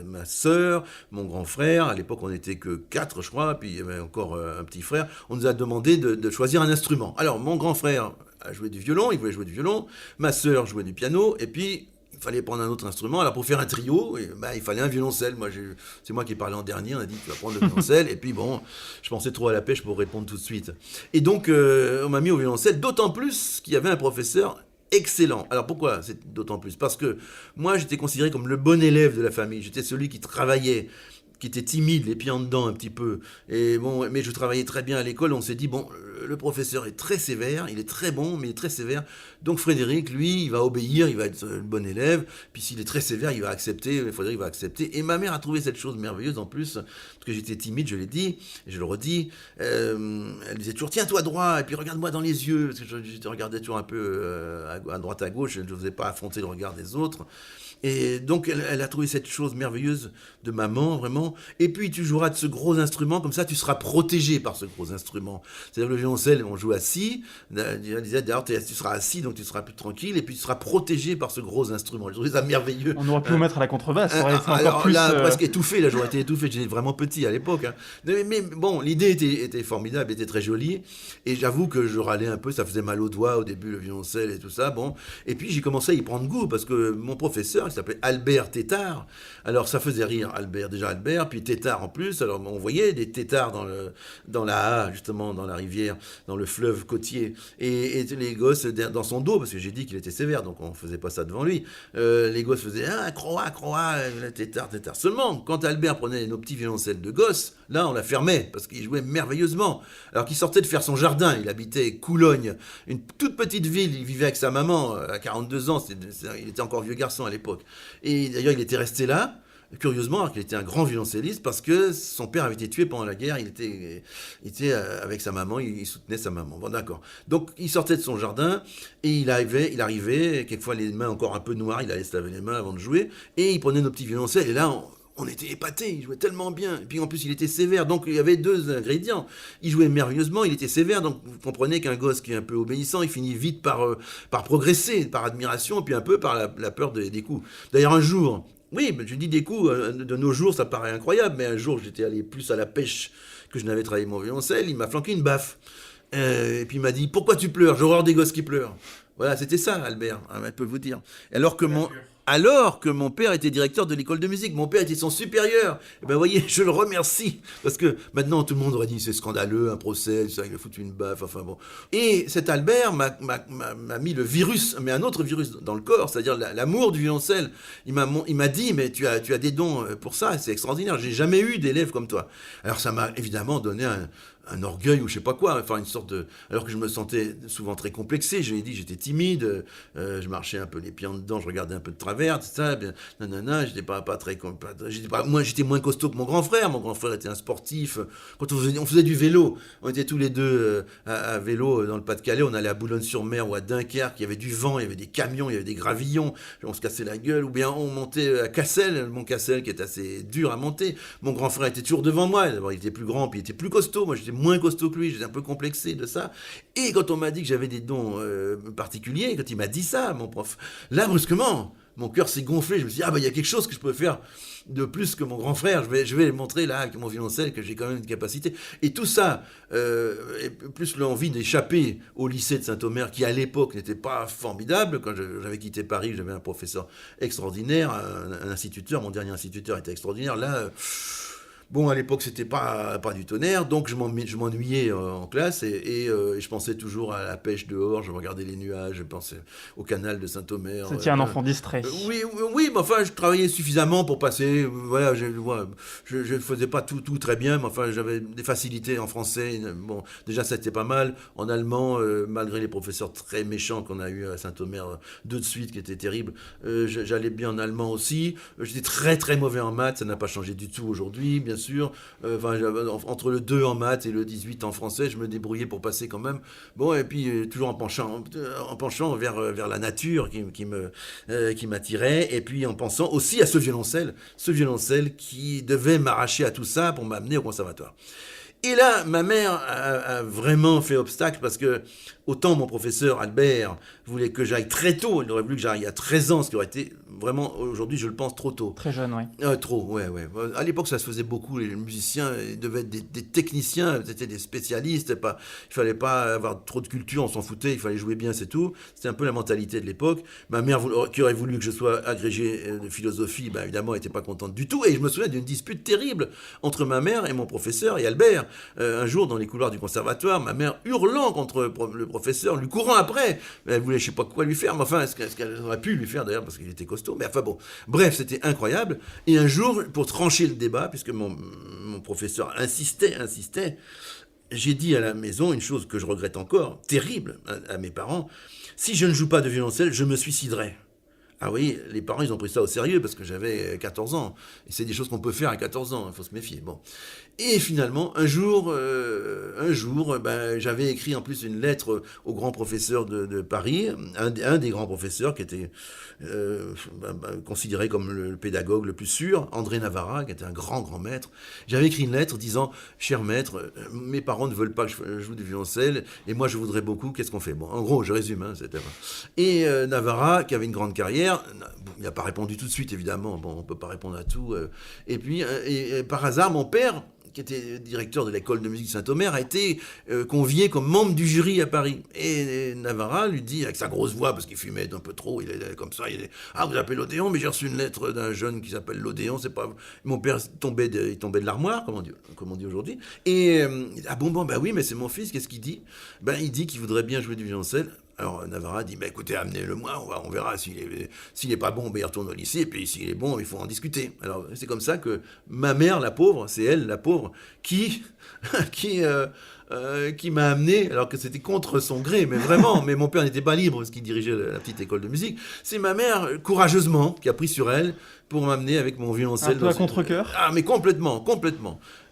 ma sœur, mon grand frère. À l'époque, on n'était que 4, je crois. Puis il y avait encore un petit frère. On nous a demandé de choisir un instrument. Alors, mon grand frère a joué du violon. Il voulait jouer du violon. Ma sœur jouait du piano. Et puis, il fallait prendre un autre instrument. Alors, pour faire un trio, il fallait un violoncelle. C'est moi qui parlais en dernier. On a dit, tu vas prendre le violoncelle. Et puis, bon, je pensais trop à la pêche pour répondre tout de suite. Et donc, on m'a mis au violoncelle, d'autant plus qu'il y avait un professeur excellent. Alors, pourquoi c'est d'autant plus? Parce que moi, j'étais considéré comme le bon élève de la famille. J'étais celui qui travaillait, qui était timide, les pieds en dedans un petit peu. Et bon, mais je travaillais très bien à l'école. On s'est dit, bon, le professeur est très sévère, il est très bon, mais il est très sévère. Donc Frédéric, lui, il va obéir, il va être le bon élève. Puis s'il est très sévère, il va accepter. Frédéric va accepter. Et ma mère a trouvé cette chose merveilleuse en plus, parce que j'étais timide, je l'ai dit, et je le redis. Elle disait toujours, tiens-toi droit, et puis regarde-moi dans les yeux, parce que je regardais toujours un peu à droite, à gauche, je ne faisais pas affronter le regard des autres. Et donc, elle a trouvé cette chose merveilleuse de maman, vraiment, instrument, et puis tu joueras de ce gros instrument, comme ça tu seras protégé par ce gros instrument. C'est-à-dire le violoncelle, on joue assis, il disait d'ailleurs tu seras assis, donc tu seras plus tranquille, et puis tu seras protégé par ce gros instrument. Je trouvais ça merveilleux. On aurait pu vous mettre à la contrebasse, ça aurait été encore alors plus... là, presque étouffé, là j'aurais été étouffé, j'étais vraiment petit à l'époque. Hein. Mais bon, l'idée était formidable, était très jolie, et j'avoue que je râlais un peu, ça faisait mal aux doigts au début, le violoncelle et tout ça, bon. Et puis j'ai commencé à y prendre goût, parce que mon professeur, il s'appelait Albert Tétard, alors ça faisait rire Albert, puis Tétard en plus, alors on voyait des tétards dans la A, justement, dans la rivière, dans le fleuve côtier, et les gosses dans son dos, parce que j'ai dit qu'il était sévère, donc on faisait pas ça devant lui, les gosses faisaient « Ah, croix, tétard. » Seulement, quand Albert prenait nos petits violoncelles de gosses, là on la fermait, parce qu'il jouait merveilleusement, alors qu'il sortait de faire son jardin, il habitait Coulogne, une toute petite ville, il vivait avec sa maman, à 42 ans, il était encore vieux garçon à l'époque, et d'ailleurs il était resté là, curieusement, alors qu'il était un grand violoncelliste, parce que son père avait été tué pendant la guerre, il était avec sa maman, il soutenait sa maman. Bon, d'accord. Donc, il sortait de son jardin, et il arrivait, quelquefois les mains encore un peu noires, il allait se laver les mains avant de jouer, et il prenait nos petits violoncelles, et là, on était épatés, il jouait tellement bien. Et puis en plus, il était sévère, donc il y avait deux ingrédients. Il jouait merveilleusement, il était sévère, donc vous comprenez qu'un gosse qui est un peu obéissant, il finit vite par progresser, par admiration, et puis un peu par la peur des coups. D'ailleurs, un jour... Oui, je dis des coups, de nos jours, ça paraît incroyable, mais un jour, j'étais allé plus à la pêche que je n'avais travaillé mon violoncelle, il m'a flanqué une baffe. Et puis il m'a dit « Pourquoi tu pleures ? J'ai horreur des gosses qui pleurent. » Voilà, c'était ça, Albert, je peux vous dire. Alors que mon père était directeur de l'école de musique, mon père était son supérieur. Et ben, vous voyez, je le remercie, parce que maintenant, tout le monde aurait dit, c'est scandaleux, un procès, ça, il a foutu une baffe, enfin bon. Et cet Albert m'a mis le virus, mais un autre virus dans le corps, c'est-à-dire l'amour du violoncelle. Il m'a dit, mais tu as des dons pour ça, c'est extraordinaire, j'ai jamais eu d'élève comme toi. Alors ça m'a évidemment donné un orgueil ou je sais pas quoi, enfin une sorte de... Alors que je me sentais souvent très complexé, je l'ai dit, j'étais timide, je marchais un peu les pieds en dedans, je regardais un peu de travers, tout ça, bien, nanana, j'étais j'étais moins costaud que mon grand frère était un sportif, quand on faisait du vélo, on était tous les deux à vélo dans le Pas-de-Calais, on allait à Boulogne-sur-Mer ou à Dunkerque, il y avait du vent, il y avait des camions, il y avait des gravillons, on se cassait la gueule, ou bien on montait à Cassel, mon Cassel qui est assez dur à monter, mon grand frère était toujours devant moi, d'abord il était plus grand, puis il était plus costaud, moi j'étais moins costaud que lui, j'étais un peu complexé de ça. Et quand on m'a dit que j'avais des dons particuliers, quand il m'a dit ça, mon prof, là, brusquement, mon cœur s'est gonflé. Je me suis dit, il y a quelque chose que je peux faire de plus que mon grand frère. Je vais montrer là, avec mon violoncelle, que j'ai quand même une capacité. Et tout ça, et plus l'envie d'échapper au lycée de Saint-Omer, qui à l'époque n'était pas formidable. Quand j'avais quitté Paris, j'avais un professeur extraordinaire, un instituteur. Mon dernier instituteur était extraordinaire. Là... Bon, à l'époque, c'était pas du tonnerre, donc je m'ennuyais en classe et je pensais toujours à la pêche dehors, je regardais les nuages, je pensais au canal de Saint-Omer. C'était un enfant distrait. Oui, mais enfin, je travaillais suffisamment pour passer, voilà, je faisais pas tout très bien, mais enfin, j'avais des facilités en français, bon, déjà, ça c'était pas mal, en allemand, malgré les professeurs très méchants qu'on a eu à Saint-Omer, deux de suite, qui étaient terribles, j'allais bien en allemand aussi, j'étais très très mauvais en maths, ça n'a pas changé du tout aujourd'hui, bien sûr, entre le 2 en maths et le 18 en français, je me débrouillais pour passer quand même. Bon, et puis toujours en penchant vers la nature qui m'attirait, et puis en pensant aussi à ce violoncelle qui devait m'arracher à tout ça pour m'amener au conservatoire. Et là, ma mère a vraiment fait obstacle parce que autant mon professeur Albert voulait que j'aille très tôt, il aurait voulu que j'aille à 13 ans, ce qui aurait été vraiment, aujourd'hui je le pense, trop tôt. Très jeune, oui. Trop, ouais. À l'époque, ça se faisait beaucoup, les musiciens ils devaient être des techniciens, c'était des spécialistes, il fallait pas avoir trop de culture, on s'en foutait, il fallait jouer bien, c'est tout. C'était un peu la mentalité de l'époque. Ma mère qui aurait voulu que je sois agrégé de philosophie, évidemment, elle n'était pas contente du tout, et je me souviens d'une dispute terrible entre ma mère et mon professeur, et Albert. Un jour, dans les couloirs du conservatoire, ma mère hurlant contre le professeur, lui courant après. Elle voulait je sais pas quoi lui faire, mais enfin, ce qu'elle aurait pu lui faire d'ailleurs, parce qu'il était costaud, mais enfin bon. Bref, c'était incroyable. Et un jour, pour trancher le débat, puisque mon professeur insistait, j'ai dit à la maison une chose que je regrette encore, terrible, à mes parents. Si je ne joue pas de violoncelle, je me suiciderai. Ah oui, les parents, ils ont pris ça au sérieux parce que j'avais 14 ans. Et c'est des choses qu'on peut faire à 14 ans, il faut se méfier. Bon. Et finalement, un jour, j'avais écrit en plus une lettre au grand professeur de Paris, un des grands professeurs qui était considéré comme le pédagogue le plus sûr, André Navarra, qui était un grand maître. J'avais écrit une lettre disant, cher maître, mes parents ne veulent pas que je joue du violoncelle, et moi je voudrais beaucoup, qu'est-ce qu'on fait? Bon, en gros, je résume. Et Navarra, qui avait une grande carrière, il n'a pas répondu tout de suite, évidemment. Bon, on ne peut pas répondre à tout. Et puis, par hasard, mon père, qui était directeur de l'école de musique Saint-Omer, a été convié comme membre du jury à Paris. Et Navarra lui dit, avec sa grosse voix, parce qu'il fumait un peu trop, il est comme ça, il dit, ah, vous appelez l'Odéon, mais j'ai reçu une lettre d'un jeune qui s'appelle l'Odéon, c'est pas... Mon père tombait de l'armoire, comme on dit aujourd'hui. Et, bah oui, mais c'est mon fils, qu'est-ce qu'il dit? Il dit qu'il voudrait bien jouer du violoncelle. Alors Navarra dit, écoutez, amenez-le-moi, on verra s'il est pas bon, il retourne au lycée, et puis s'il est bon, il faut en discuter. Alors c'est comme ça que ma mère, la pauvre, c'est elle, la pauvre, qui m'a amené, alors que c'était contre son gré, mais vraiment, mais mon père n'était pas libre parce qu'il dirigeait la petite école de musique. C'est ma mère, courageusement, qui a pris sur elle pour m'amener avec mon violoncelle. Un peu à contre-cœur. Ah, mais complètement.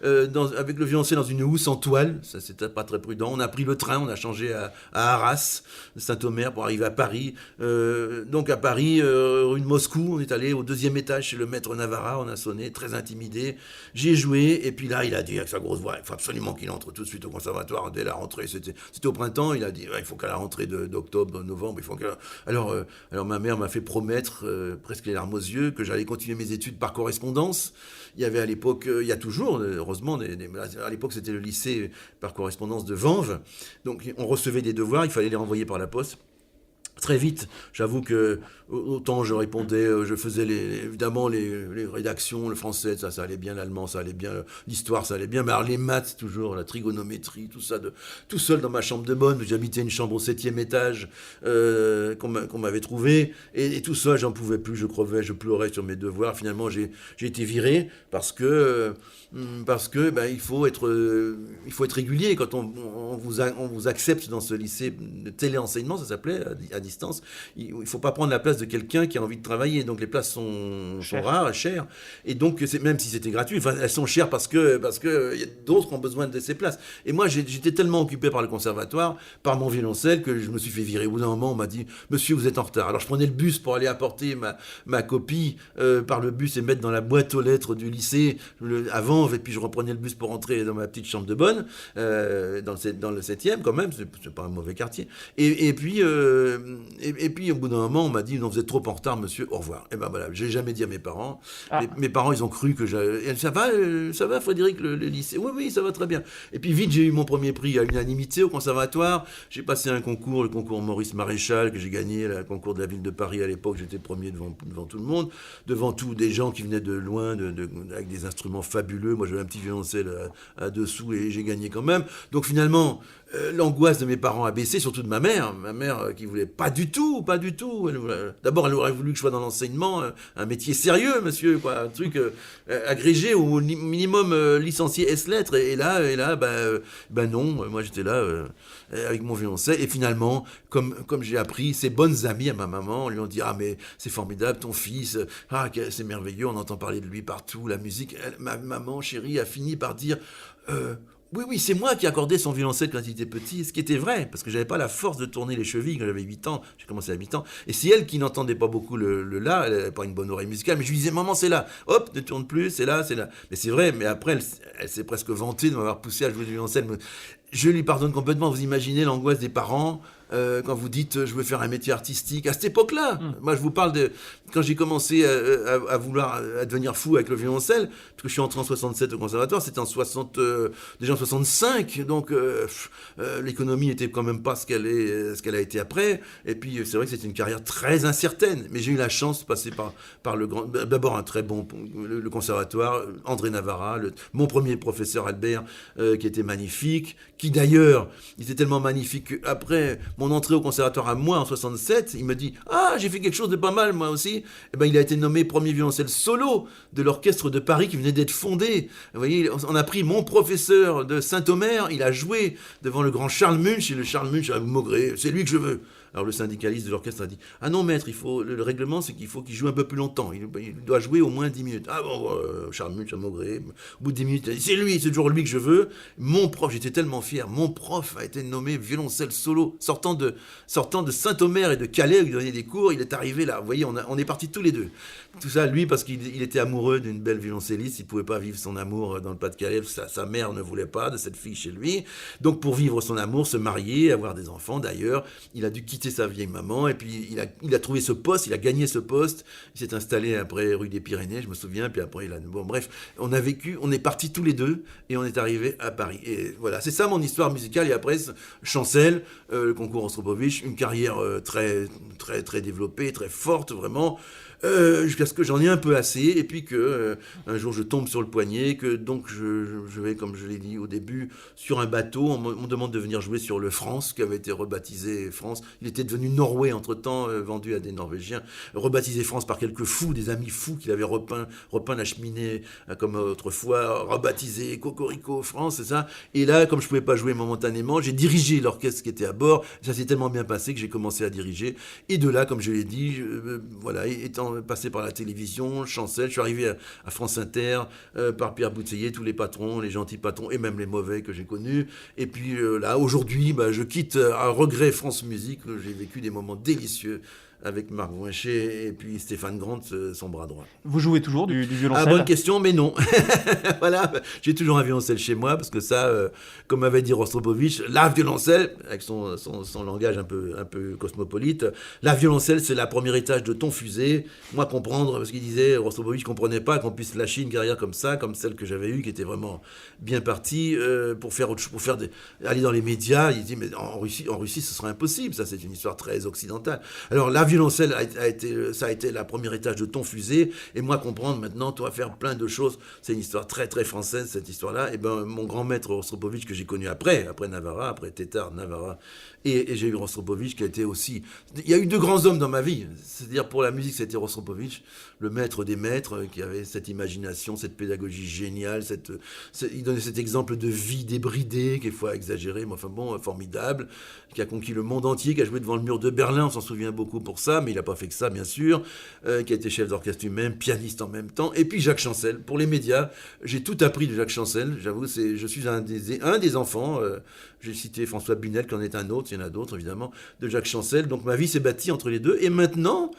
Avec le violoncelle dans une housse en toile, ça c'était pas très prudent. On a pris le train, on a changé à Arras, Saint-Omer, pour arriver à Paris. Donc à Paris, rue de Moscou, on est allé au 2e étage chez le maître Navarra, on a sonné, très intimidé. J'ai joué, et puis là, il a dit avec sa grosse voix, il faut absolument qu'il entre tout de suite au conservatoire dès la rentrée. C'était au printemps, il a dit, il faut qu'à la rentrée d'octobre, novembre, il faut que... Alors ma mère m'a fait promettre, presque les larmes aux yeux, que j'allais continuer mes études par correspondance. Il y avait à l'époque, il y a toujours, heureusement, à l'époque c'était le lycée par correspondance de Vanves. Donc on recevait des devoirs, il fallait les renvoyer par la poste. Très vite, j'avoue que autant je répondais, je faisais évidemment les rédactions, le français, ça allait bien, l'allemand, ça allait bien, l'histoire, ça allait bien, mais alors les maths, toujours, la trigonométrie, tout ça, tout seul dans ma chambre de bonne, j'habitais une chambre au 7e étage qu'on m'avait trouvée, et tout ça, j'en pouvais plus, je crevais, je pleurais sur mes devoirs. Finalement, j'ai été viré parce que il faut être régulier. Quand on vous accepte dans ce lycée de téléenseignement, ça s'appelait, à distance, il ne faut pas prendre la place de quelqu'un qui a envie de travailler. Donc les places sont rares, chères. Et donc, même si c'était gratuit, elles sont chères parce que y a d'autres qui ont besoin de ces places. Et moi, j'étais tellement occupé par le conservatoire, par mon violoncelle, que je me suis fait virer. Au bout d'un moment, on m'a dit, monsieur, vous êtes en retard. Alors je prenais le bus pour aller apporter ma copie par le bus et mettre dans la boîte aux lettres du lycée avant. Et puis je reprenais le bus pour rentrer dans ma petite chambre de bonne, dans le 7e quand même, c'est pas un mauvais quartier. Et puis au bout d'un moment, on m'a dit, non, vous êtes trop en retard, monsieur, au revoir. Et ben voilà, j'ai jamais dit à mes parents. Mes parents, ils ont cru que ça va, Frédéric, le lycée? Oui, ça va très bien. Et puis vite, j'ai eu mon premier prix à l'unanimité au conservatoire. J'ai passé un concours, le concours Maurice Maréchal, que j'ai gagné, le concours de la ville de Paris à l'époque. J'étais premier devant tout le monde, devant tous des gens qui venaient de loin, avec des instruments fabuleux. Moi, j'avais un petit violoncelle à dessous et j'ai gagné quand même. Donc finalement, l'angoisse de mes parents a baissé, surtout de ma mère qui voulait pas du tout. D'abord, elle aurait voulu que je sois dans l'enseignement, un métier sérieux, monsieur, quoi, un truc agrégé ou au minimum licencié S-lettres. Et là, non, moi j'étais là avec mon violoncelle. Et finalement, comme j'ai appris, ses bonnes amies à ma maman lui ont dit, ah mais c'est formidable, ton fils, c'est merveilleux, on entend parler de lui partout, la musique. Ma maman chérie a fini par dire, oui, c'est moi qui accordais son violoncelle quand il était petit, ce qui était vrai, parce que j'avais pas la force de tourner les chevilles quand j'avais 8 ans, j'ai commencé à 8 ans, et c'est elle qui n'entendait pas beaucoup le la, elle n'avait pas une bonne oreille musicale, mais je lui disais, maman, c'est là, hop, ne tourne plus, c'est là. Mais c'est vrai, mais après, elle s'est presque vantée de m'avoir poussé à jouer du violoncelle. Je lui pardonne complètement, vous imaginez l'angoisse des parents, quand vous dites je veux faire un métier artistique à cette époque-là. Moi je vous parle de quand j'ai commencé à vouloir devenir fou avec le violoncelle, parce que je suis entré en 67 au conservatoire, c'était déjà en 65, donc l'économie n'était quand même pas ce qu'elle a été après, et puis c'est vrai que c'était une carrière très incertaine, mais j'ai eu la chance de passer par d'abord un très bon le conservatoire, André Navarra, mon premier professeur Albert, qui était magnifique, qui d'ailleurs il était tellement magnifique qu'après mon entrée au conservatoire à moi en 67, il me dit « Ah, j'ai fait quelque chose de pas mal, moi aussi !» Eh ben, il a été nommé premier violoncelle solo de l'orchestre de Paris qui venait d'être fondé. Vous voyez, on a pris mon professeur de Saint-Omer, il a joué devant le grand Charles Munch, et le Charles Munch a maugré, c'est lui que je veux. Alors le syndicaliste de l'orchestre a dit « Ah non maître, le règlement c'est qu'il faut qu'il joue un peu plus longtemps, il doit jouer au moins 10 minutes. » Ah bon, charmut, chamogré, au bout de 10 minutes, c'est lui, c'est toujours lui que je veux. Mon prof, j'étais tellement fier, mon prof a été nommé violoncelle solo, sortant de Saint-Omer et de Calais, où il donnait des cours, il est arrivé là, vous voyez, on est partis tous les deux. Tout ça, lui, parce qu'il était amoureux d'une belle violoncelliste, il ne pouvait pas vivre son amour dans le Pas-de-Calais, sa mère ne voulait pas de cette fille chez lui. Donc pour vivre son amour, se marier, avoir des enfants d'ailleurs, il a dû quitter sa vieille maman, et puis il a trouvé ce poste, il a gagné ce poste, il s'est installé après rue des Pyrénées, je me souviens, puis après bon bref, on est partis tous les deux, et on est arrivé à Paris. Et voilà, c'est ça mon histoire musicale, et après, Chancel, le concours Rostropovitch, une carrière très, très, très développée, très forte, vraiment, jusqu'à ce que j'en ai un peu assez, et puis que un jour je tombe sur le poignet, que donc je vais, comme je l'ai dit au début, sur un bateau, on me demande de venir jouer sur le France, qui avait été rebaptisé France, il était devenu Norway entre-temps, vendu à des Norvégiens, rebaptisé France par quelques fous, des amis fous qui l'avaient repeint la cheminée, comme autrefois, rebaptisé Cocorico France, c'est ça, et là, comme je pouvais pas jouer momentanément, j'ai dirigé l'orchestre qui était à bord, ça s'est tellement bien passé que j'ai commencé à diriger, et de là, comme je l'ai dit, voilà, étant passé par la télévision, Chancel, je suis arrivé à France Inter, par Pierre Boutseillet, tous les patrons, les gentils patrons, et même les mauvais que j'ai connus, et puis là, aujourd'hui, je quitte à regret France Musique, j'ai vécu des moments délicieux, avec Marc Voinchet et puis Stéphane Grant, son bras droit. Vous jouez toujours du violoncelle ? Ah, bonne question, mais non. Voilà, j'ai toujours un violoncelle chez moi, parce que ça, comme avait dit Rostropovitch, la violoncelle, avec son langage un peu cosmopolite, la violoncelle, c'est la première étage de ton fusée. Moi, comprendre, parce qu'il disait, Rostropovitch ne comprenait pas qu'on puisse lâcher une carrière comme ça, comme celle que j'avais eue, qui était vraiment bien partie, pour aller dans les médias. Il dit, mais en Russie, ce serait impossible. Ça, c'est une histoire très occidentale. Alors, la violoncelle ça a été la première étage de ton fusée, et moi comprendre maintenant, toi faire plein de choses, c'est une histoire très très française cette histoire-là. Et ben mon grand maître Rostropovitch que j'ai connu après Navarra, après Tétard, Navarra, et j'ai eu Rostropovitch qui a été aussi. Il y a eu deux grands hommes dans ma vie, c'est-à-dire pour la musique c'était Rostropovitch, le maître des maîtres, qui avait cette imagination, cette pédagogie géniale, il donnait cet exemple de vie débridée, quelquefois exagéré, mais enfin bon, formidable, qui a conquis le monde entier, qui a joué devant le mur de Berlin, on s'en souvient beaucoup pour ça, mais il n'a pas fait que ça, bien sûr, qui a été chef d'orchestre lui-même, pianiste en même temps, et puis Jacques Chancel. Pour les médias, j'ai tout appris de Jacques Chancel, j'avoue, je suis un des enfants, j'ai cité François Bunel, qui en est un autre, il y en a d'autres, évidemment, de Jacques Chancel, donc ma vie s'est bâtie entre les deux, et maintenant,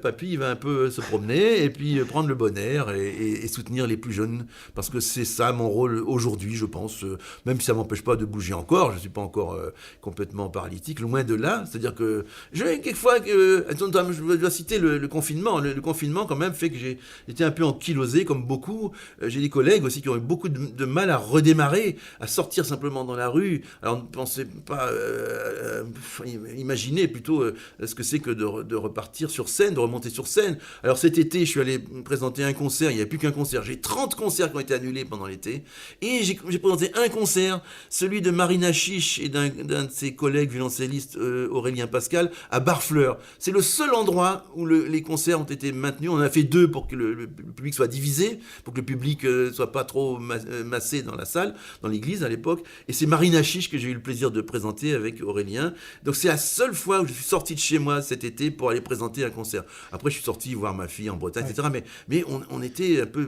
papy, il va un peu se promener et puis prendre le bon air et soutenir les plus jeunes, parce que c'est ça mon rôle aujourd'hui, je pense, même si ça m'empêche pas de bouger encore, je suis pas encore complètement paralytique, loin de là, c'est-à-dire que quelquefois, je dois citer le confinement, le confinement quand même fait que j'ai été un peu ankylosé comme beaucoup, j'ai des collègues aussi qui ont eu beaucoup de mal à redémarrer, à sortir simplement dans la rue, alors ne pensez pas, imaginez plutôt ce que c'est que de repartir sur scène, de remonter sur scène. Alors cet été, je suis allé présenter un concert, il n'y avait plus qu'un concert. J'ai 30 concerts qui ont été annulés pendant l'été. Et j'ai présenté un concert, celui de Marina Chiche et d'un de ses collègues violoncellistes, Aurélien Pascal, à Barfleur. C'est le seul endroit où les concerts ont été maintenus. On en a fait 2 pour que le public soit divisé, pour que le public soit pas trop massé dans la salle, dans l'église à l'époque. Et c'est Marina Chiche que j'ai eu le plaisir de présenter avec Aurélien. Donc c'est la seule fois où je suis sorti de chez moi cet été pour aller présenter un concert. Après, je suis sorti voir ma fille en Bretagne, etc. Mais on était un peu,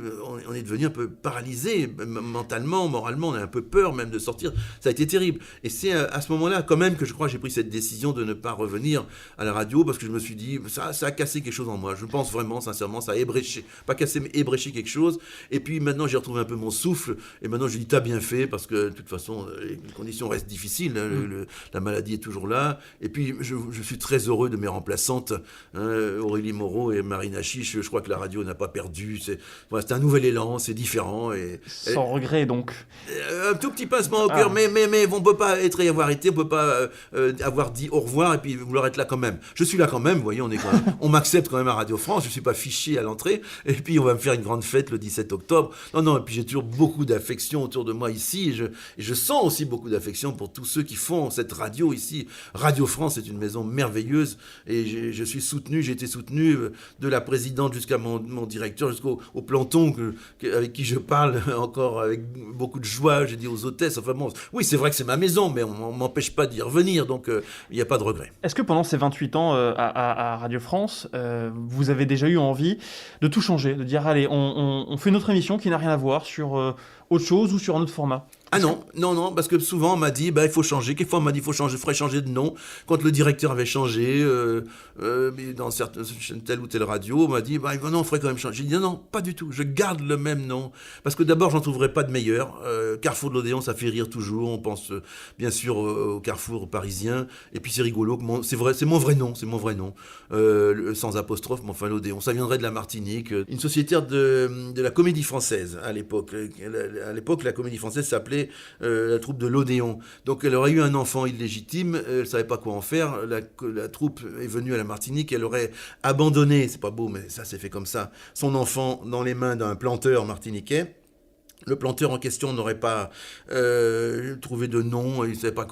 on est devenu un peu paralysé mentalement, moralement. On a un peu peur même de sortir. Ça a été terrible. Et c'est à ce moment-là, quand même, que je crois que j'ai pris cette décision de ne pas revenir à la radio, parce que je me suis dit, ça a cassé quelque chose en moi. Je pense vraiment, sincèrement, ça a ébréché, pas cassé, mais ébréché quelque chose. Et puis maintenant, j'ai retrouvé un peu mon souffle. Et maintenant, je dis, t'as bien fait, parce que de toute façon, les conditions restent difficiles. Hein, la maladie est toujours là. Et puis, je suis très heureux de mes remplaçantes, Aurélie Moreau et Marina Chiche. Je crois que la radio n'a pas perdu. C'est un nouvel élan, c'est différent. Sans regret, donc. Un tout petit pincement au cœur, mais on ne peut pas avoir été, on ne peut pas avoir dit au revoir et puis vouloir être là quand même. Je suis là quand même, vous voyez, on m'accepte quand même à Radio France, je ne suis pas fiché à l'entrée, et puis on va me faire une grande fête le 17 octobre. Non, et puis j'ai toujours beaucoup d'affection autour de moi ici, et je sens aussi beaucoup d'affection pour tous ceux qui font cette radio ici ici. Radio France est une maison merveilleuse et j'ai été soutenu de la présidente jusqu'à mon directeur, jusqu'au planton avec qui je parle encore avec beaucoup de joie, j'ai dit aux hôtesses. Enfin bon, oui, c'est vrai que c'est ma maison, mais on ne m'empêche pas d'y revenir, donc il n'y a pas de regret. Est-ce que pendant ces 28 ans à Radio France, vous avez déjà eu envie de tout changer, de dire allez, on fait notre émission qui n'a rien à voir sur autre chose ou sur un autre format? Ah non, parce que souvent on m'a dit il faut changer. Quelquefois on m'a dit il faudrait changer de nom. Quand le directeur avait changé dans certaines telle ou telle radio, on m'a dit non, il faudrait quand même changer. J'ai dit non, pas du tout. Je garde le même nom parce que d'abord j'en trouverai pas de meilleur. Carrefour de l'Odéon, ça fait rire toujours. On pense bien sûr au Carrefour parisien. Et puis c'est rigolo. C'est mon vrai nom, sans apostrophe. Mais enfin l'Odéon, ça viendrait de la Martinique, une sociétaire de la Comédie Française à l'époque. À l'époque, la Comédie Française s'appelait la troupe de l'Odéon. Donc elle aurait eu un enfant illégitime, elle ne savait pas quoi en faire, la troupe est venue à la Martinique, elle aurait abandonné, c'est pas beau mais ça s'est fait comme ça, son enfant dans les mains d'un planteur martiniquais. Le planteur en question n'aurait pas trouvé de nom, il ne savait pas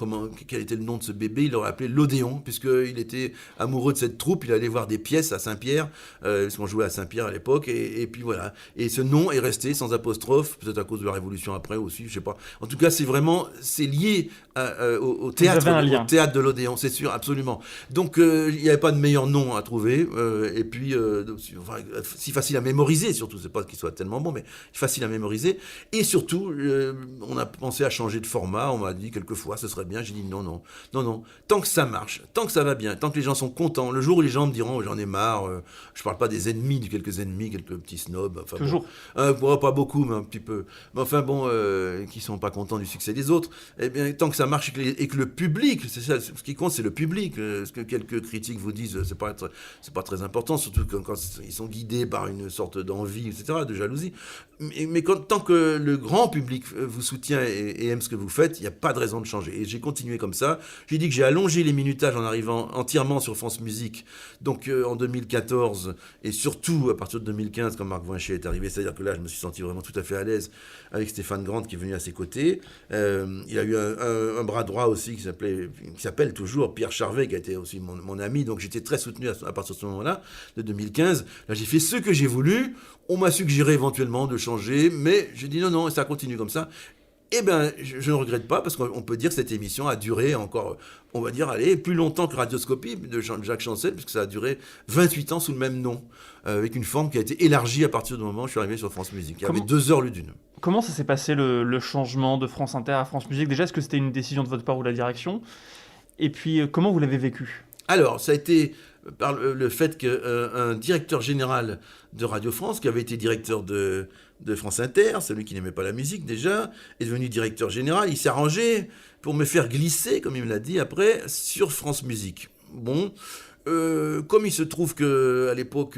quel était le nom de ce bébé, il l'aurait appelé l'Odéon, puisqu'il était amoureux de cette troupe, il allait voir des pièces à Saint-Pierre, parce qu'on jouait à Saint-Pierre à l'époque, et puis voilà. Et ce nom est resté sans apostrophe, peut-être à cause de la Révolution après aussi, je sais pas. En tout cas, c'est lié au théâtre de l'Odéon, c'est sûr, absolument. Donc, il n'y avait pas de meilleur nom à trouver, et puis, si facile à mémoriser, surtout, c'est pas qu'il soit tellement bon, mais facile à mémoriser. Et surtout, on a pensé à changer de format. On m'a dit quelquefois, ce serait bien. J'ai dit non. Tant que ça marche, tant que ça va bien, tant que les gens sont contents, le jour où les gens me diront j'en ai marre, je parle pas des ennemis, quelques petits snobs. Enfin, toujours. Pas beaucoup, mais un petit peu. Mais enfin bon, qui sont pas contents du succès des autres. Eh bien, tant que ça marche et que le public, c'est ça, ce qui compte, c'est le public. Ce que quelques critiques vous disent, c'est pas très important, surtout quand ils sont guidés par une sorte d'envie, etc., de jalousie. Mais tant que le grand public vous soutient et aime ce que vous faites, il n'y a pas de raison de changer. Et j'ai continué comme ça. J'ai dit que j'ai allongé les minutages en arrivant entièrement sur France Musique, donc en 2014, et surtout à partir de 2015, quand Marc Voinchet est arrivé. C'est-à-dire que là, je me suis senti vraiment tout à fait à l'aise avec Stéphane Grande qui est venu à ses côtés. Il a eu un bras droit aussi qui s'appelle toujours Pierre Charvet, qui a été aussi mon ami. Donc j'étais très soutenu à partir de ce moment-là, de 2015. Là, j'ai fait ce que j'ai voulu. On m'a suggéré éventuellement de changer, mais j'ai dit non, et ça continue comme ça. Eh bien, je ne regrette pas, parce qu'on peut dire que cette émission a duré encore, on va dire, plus longtemps que Radioscopie de Jacques Chancel, puisque ça a duré 28 ans sous le même nom, avec une forme qui a été élargie à partir du moment où je suis arrivé sur France Musique. Il y avait 2 heures l'une. Comment ça s'est passé le changement de France Inter à France Musique? Déjà, est-ce que c'était une décision de votre part ou de la direction? Et puis, comment vous l'avez vécu? Alors, ça a été par le fait qu'un directeur général de Radio France, qui avait été directeur de France Inter, celui qui n'aimait pas la musique déjà, est devenu directeur général. Il s'est arrangé pour me faire glisser, comme il me l'a dit après, sur France Musique. Bon, comme il se trouve qu'à l'époque,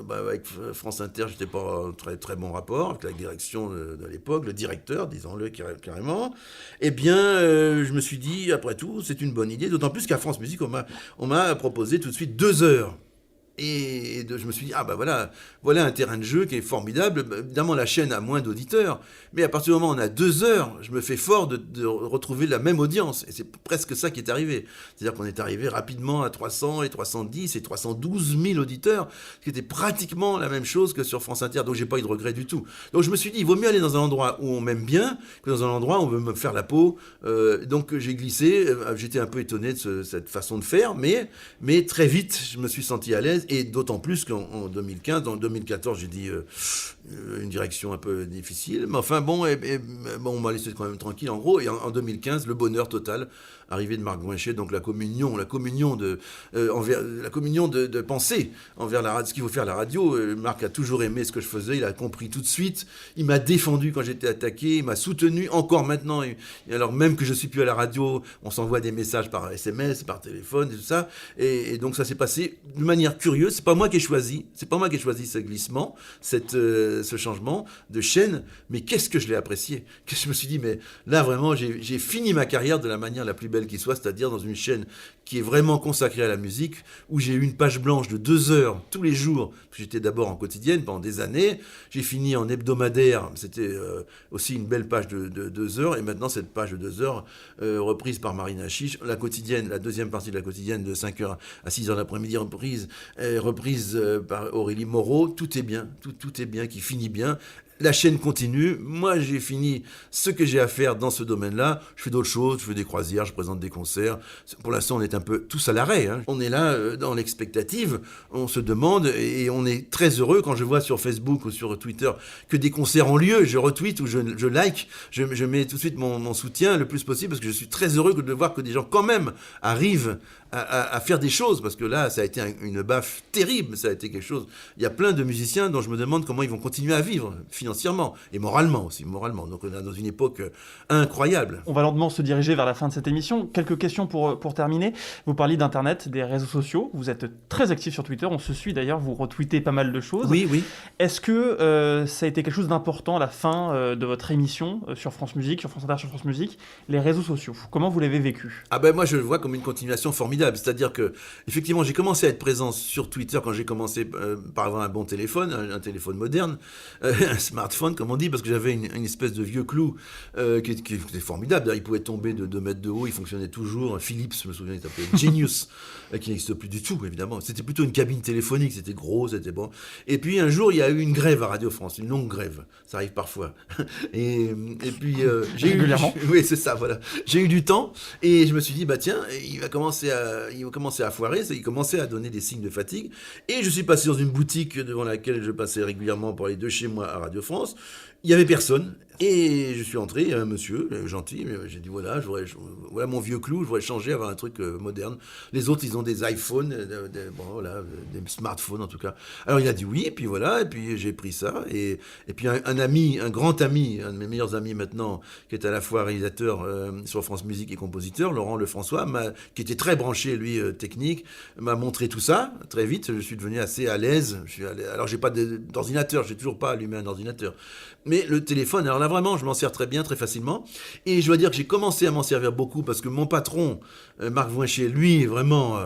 avec France Inter, j'étais pas en très très bon rapport avec la direction de l'époque, le directeur, disons-le carrément, eh bien, je me suis dit, après tout, c'est une bonne idée, d'autant plus qu'à France Musique, on m'a proposé tout de suite 2 heures. Et je me suis dit, voilà un terrain de jeu qui est formidable. Évidemment, la chaîne a moins d'auditeurs, mais à partir du moment où on a 2 heures, je me fais fort de retrouver la même audience. Et c'est presque ça qui est arrivé. C'est-à-dire qu'on est arrivé rapidement à 300 et 310 et 312 000 auditeurs, ce qui était pratiquement la même chose que sur France Inter. Donc, j'ai pas eu de regret du tout. Donc, je me suis dit, il vaut mieux aller dans un endroit où on m'aime bien que dans un endroit où on veut me faire la peau. Donc, j'ai glissé. J'étais un peu étonné de cette façon de faire, mais très vite, je me suis senti à l'aise. Et d'autant plus qu'en 2015, en 2014, j'ai dit une direction un peu difficile. Mais enfin, bon, on m'a laissé quand même tranquille, en gros. Et en 2015, le bonheur total, arrivée de Marc Voinchet, donc la communion de pensée envers la radio, ce qu'il faut faire la radio. Marc a toujours aimé ce que je faisais, il a compris tout de suite. Il m'a défendu quand j'étais attaqué, il m'a soutenu encore maintenant. Et alors même que je suis plus à la radio, on s'envoie des messages par SMS, par téléphone et tout ça. Et donc ça s'est passé de manière curieuse. C'est pas moi qui ai choisi ce glissement, ce changement de chaîne, mais qu'est-ce que je l'ai apprécié. Je me suis dit, mais là vraiment, j'ai fini ma carrière de la manière la plus belle belle qui soit, c'est-à-dire dans une chaîne qui est vraiment consacrée à la musique, où j'ai eu une page blanche de 2 heures tous les jours. J'étais d'abord en quotidienne pendant des années, j'ai fini en hebdomadaire, c'était aussi une belle page de 2 heures, et maintenant cette page de 2 heures reprise par Marina Chiche, la quotidienne, la deuxième partie de la quotidienne de 5h à 6h l'après-midi reprise par Aurélie Moreau. Tout est bien, tout est bien, qui finit bien. La chaîne continue. Moi, j'ai fini ce que j'ai à faire dans ce domaine-là. Je fais d'autres choses, je fais des croisières, je présente des concerts. Pour l'instant, on est un peu tous à l'arrêt. On est là dans l'expectative. On se demande et on est très heureux quand je vois sur Facebook ou sur Twitter que des concerts ont lieu. Je retweet ou je like. Je mets tout de suite mon soutien le plus possible parce que je suis très heureux de voir que des gens quand même arrivent à faire des choses, parce que là, ça a été une baffe terrible, ça a été quelque chose. Il y a plein de musiciens dont je me demande comment ils vont continuer à vivre, financièrement, et moralement aussi, moralement. Donc on est dans une époque incroyable. On va lentement se diriger vers la fin de cette émission. Quelques questions pour terminer. Vous parliez d'Internet, des réseaux sociaux. Vous êtes très actif sur Twitter, on se suit d'ailleurs, vous retweetez pas mal de choses. Oui. Est-ce que ça a été quelque chose d'important à la fin de votre émission sur France Musique, sur France Inter, sur France Musique, les réseaux sociaux? Comment vous l'avez vécu? Moi, je le vois comme une continuation formidable. C'est-à-dire que, effectivement, j'ai commencé à être présent sur Twitter quand j'ai commencé par avoir un bon téléphone, un téléphone moderne, un smartphone, comme on dit, parce que j'avais une espèce de vieux clou qui était formidable. D'ailleurs, il pouvait tomber de 2 mètres de haut, il fonctionnait toujours. Un Philips, je me souviens, il s'appelait Genius, qui n'existe plus du tout, évidemment. C'était plutôt une cabine téléphonique, c'était gros, c'était bon. Et puis, un jour, il y a eu une grève à Radio France, une longue grève. Ça arrive parfois. Et puis, j'ai eu... Oui, c'est ça, voilà. J'ai eu du temps, et je me suis dit, tiens, il va commencer à foirer, il commençait à donner des signes de fatigue. Et je suis passé dans une boutique devant laquelle je passais régulièrement pour aller de chez moi à Radio France. Il n'y avait personne. Et je suis entré, il y a un monsieur gentil, j'ai dit voilà mon vieux clou, je voudrais changer, avoir un truc moderne. Les autres, ils ont des iPhones, des smartphones en tout cas. Alors il a dit oui, et puis voilà, et puis j'ai pris ça. Et puis un ami, un grand ami, un de mes meilleurs amis maintenant, qui est à la fois réalisateur sur France Musique et compositeur, Laurent Lefrançois, qui était très branché, lui, technique, m'a montré tout ça. Très vite, je suis devenu assez à l'aise. Alors j'ai pas d'ordinateur, j'ai toujours pas allumé un ordinateur. Mais le téléphone, alors là vraiment, je m'en sers très bien, très facilement. Et je dois dire que j'ai commencé à m'en servir beaucoup parce que mon patron, Marc Voinchier, lui, est vraiment,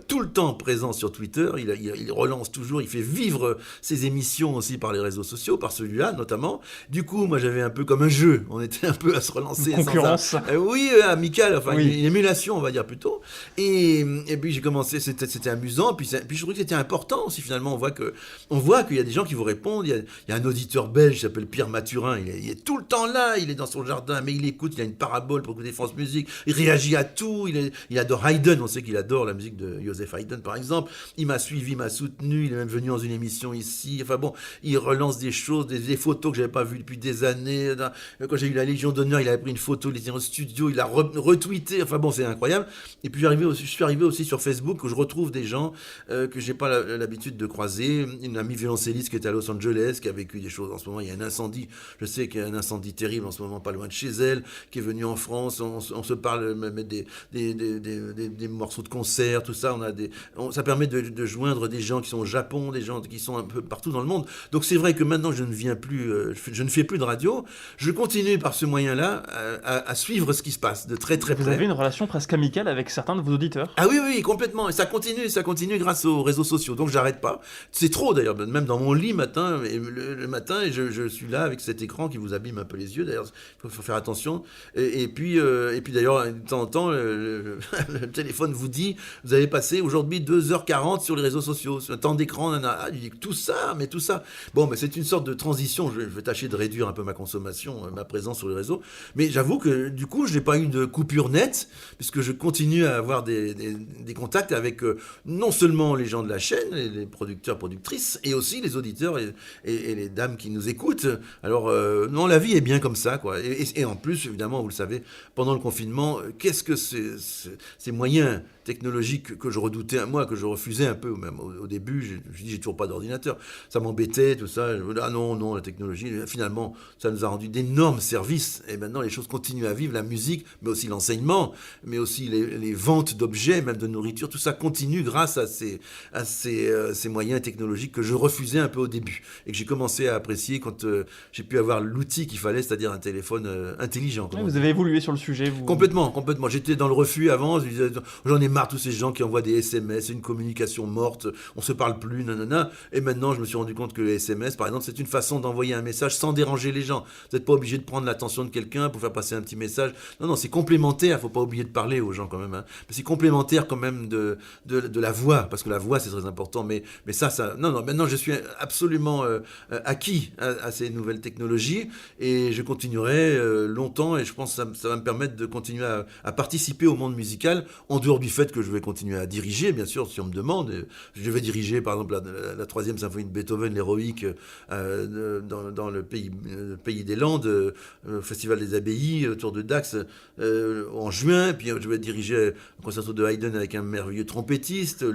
tout le temps présent sur Twitter. Il relance toujours, il fait vivre ses émissions aussi par les réseaux sociaux, par celui-là notamment. Du coup, moi, j'avais un peu comme un jeu. On était un peu à se relancer. Une concurrence. Amicale, Oui. Une émulation, on va dire plutôt. Et puis j'ai commencé, c'était amusant. Puis je trouvais que c'était important aussi. Finalement, on voit qu'il y a des gens qui vous répondent. Il y a un auditeur belge qui s'appelle Pierre Mathurin. Il est tout le temps là. Il est dans son jardin, mais il écoute. Il a une parabole pour écouter France Musique. Il réagit à tout. Il adore Haydn. On sait qu'il adore la musique de Joseph Haydn, par exemple. Il m'a suivi, il m'a soutenu. Il est même venu dans une émission ici. Enfin bon, il relance des choses, des photos que j'avais pas vues depuis des années. Quand j'ai eu la Légion d'honneur, il avait pris une photo, il était en studio, il a retweeté. Enfin bon, c'est incroyable. Et puis je suis arrivé aussi sur Facebook où je retrouve des gens que j'ai pas l'habitude de croiser. Une amie violoncelliste qui est à Los Angeles, qui a vécu des choses en ce moment. Il y a un incendie. Je sais qu'il y a un incendie terrible en ce moment, pas loin de chez elle, qui est venue en France. On se parle, même des morceaux de concert, tout ça. Ça permet de joindre des gens qui sont au Japon, des gens qui sont un peu partout dans le monde. Donc c'est vrai que maintenant je ne fais plus de radio. Je continue par ce moyen-là à suivre ce qui se passe de très très près. Vous avez une relation presque amicale avec certains de vos auditeurs? Ah oui, complètement. Et ça continue grâce aux réseaux sociaux. Donc j'arrête pas. C'est trop d'ailleurs, même dans mon lit le matin, et je suis là avec cet écran qui vous abîme un peu les yeux. D'ailleurs, il faut faire attention. Et puis d'ailleurs, de temps en temps, le téléphone vous dit, vous avez passé aujourd'hui 2h40 sur les réseaux sociaux. Un temps d'écran, tout ça. Bon, mais c'est une sorte de transition. Je vais tâcher de réduire un peu ma consommation, ma présence sur les réseaux. Mais j'avoue que du coup, je n'ai pas eu de coupure nette, puisque je continue à avoir des contacts avec non seulement les gens de la chaîne, les producteurs, productrices, et aussi les auditeurs et les dames qui nous écoutent. Alors, non, la vie est bien comme ça, quoi. Et en plus, évidemment, vous le savez, pendant le confinement, qu'est-ce que ces moyens technologie que je redoutais, moi, que je refusais un peu, même au début, je dis, j'ai toujours pas d'ordinateur. Ça m'embêtait, tout ça. Je me dis, ah non, la technologie, finalement, ça nous a rendu d'énormes services. Et maintenant, les choses continuent à vivre, la musique, mais aussi l'enseignement, mais aussi les ventes d'objets, même de nourriture, tout ça continue grâce à ces moyens technologiques que je refusais un peu au début. Et que j'ai commencé à apprécier quand j'ai pu avoir l'outil qu'il fallait, c'est-à-dire un téléphone intelligent. Ouais, vous avez évolué sur le sujet, vous. Complètement. J'étais dans le refus avant. Je disais, j'en ai marre tous ces gens qui envoient des SMS, une communication morte, on se parle plus, nanana. Et maintenant, je me suis rendu compte que les SMS, par exemple, c'est une façon d'envoyer un message sans déranger les gens. Vous n'êtes pas obligé de prendre l'attention de quelqu'un pour faire passer un petit message. Non, c'est complémentaire. Faut pas oublier de parler aux gens quand même. Hein. Mais c'est complémentaire quand même de la voix, parce que la voix, c'est très important. Mais ça. Non. Maintenant, je suis absolument acquis à ces nouvelles technologies et je continuerai longtemps. Et je pense que ça va me permettre de continuer à participer au monde musical, en dehors du fait que je vais continuer à diriger, bien sûr, si on me demande. Je vais diriger, par exemple, la 3e symphonie de Beethoven, l'héroïque, dans le pays des Landes, au Festival des Abbayes, autour de Dax, en juin. Puis je vais diriger un concerto de Haydn avec un merveilleux trompettiste,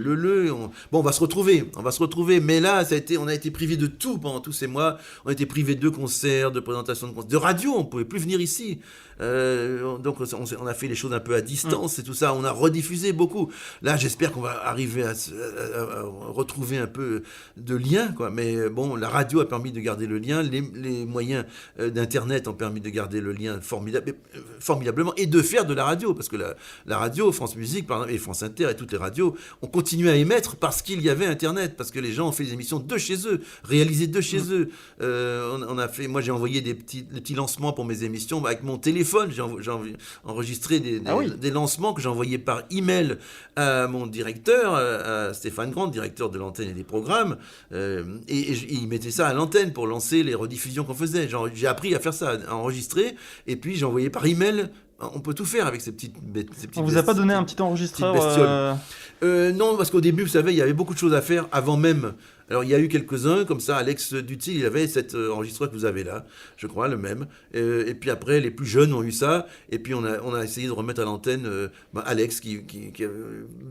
on va se retrouver. Mais là, on a été privé de tout pendant tous ces mois. On a été privé de concerts, de présentations de concerts, de radio. On ne pouvait plus venir ici. Donc on a fait les choses un peu à distance et tout ça, on a rediffusé beaucoup. Là, j'espère qu'on va arriver à retrouver un peu de lien, quoi. Mais bon, la radio a permis de garder le lien, les moyens d'internet ont permis de garder le lien formidablement, et de faire de la radio, parce que la radio, France Musique par exemple, et France Inter et toutes les radios ont continué à émettre parce qu'il y avait internet, parce que les gens ont fait des émissions de chez eux, réalisées de chez eux. Moi j'ai envoyé des petits lancements pour mes émissions avec mon téléphone. J'ai enregistré des lancements que j'ai envoyés par email à mon directeur, à Stéphane Grand, directeur de l'antenne et des programmes, et il mettait ça à l'antenne pour lancer les rediffusions qu'on faisait. J'ai appris à faire ça, à enregistrer, et puis j'ai envoyé par email. On peut tout faire avec ces petites On vous a pas donné un petit enregistreur Non, parce qu'au début, vous savez, il y avait beaucoup de choses à faire avant même. Alors, il y a eu quelques-uns, comme ça, Alex Dutil, il avait cet enregistreur que vous avez là, je crois, le même. Et puis après, les plus jeunes ont eu ça, et puis on a essayé de remettre à l'antenne Alex, qui a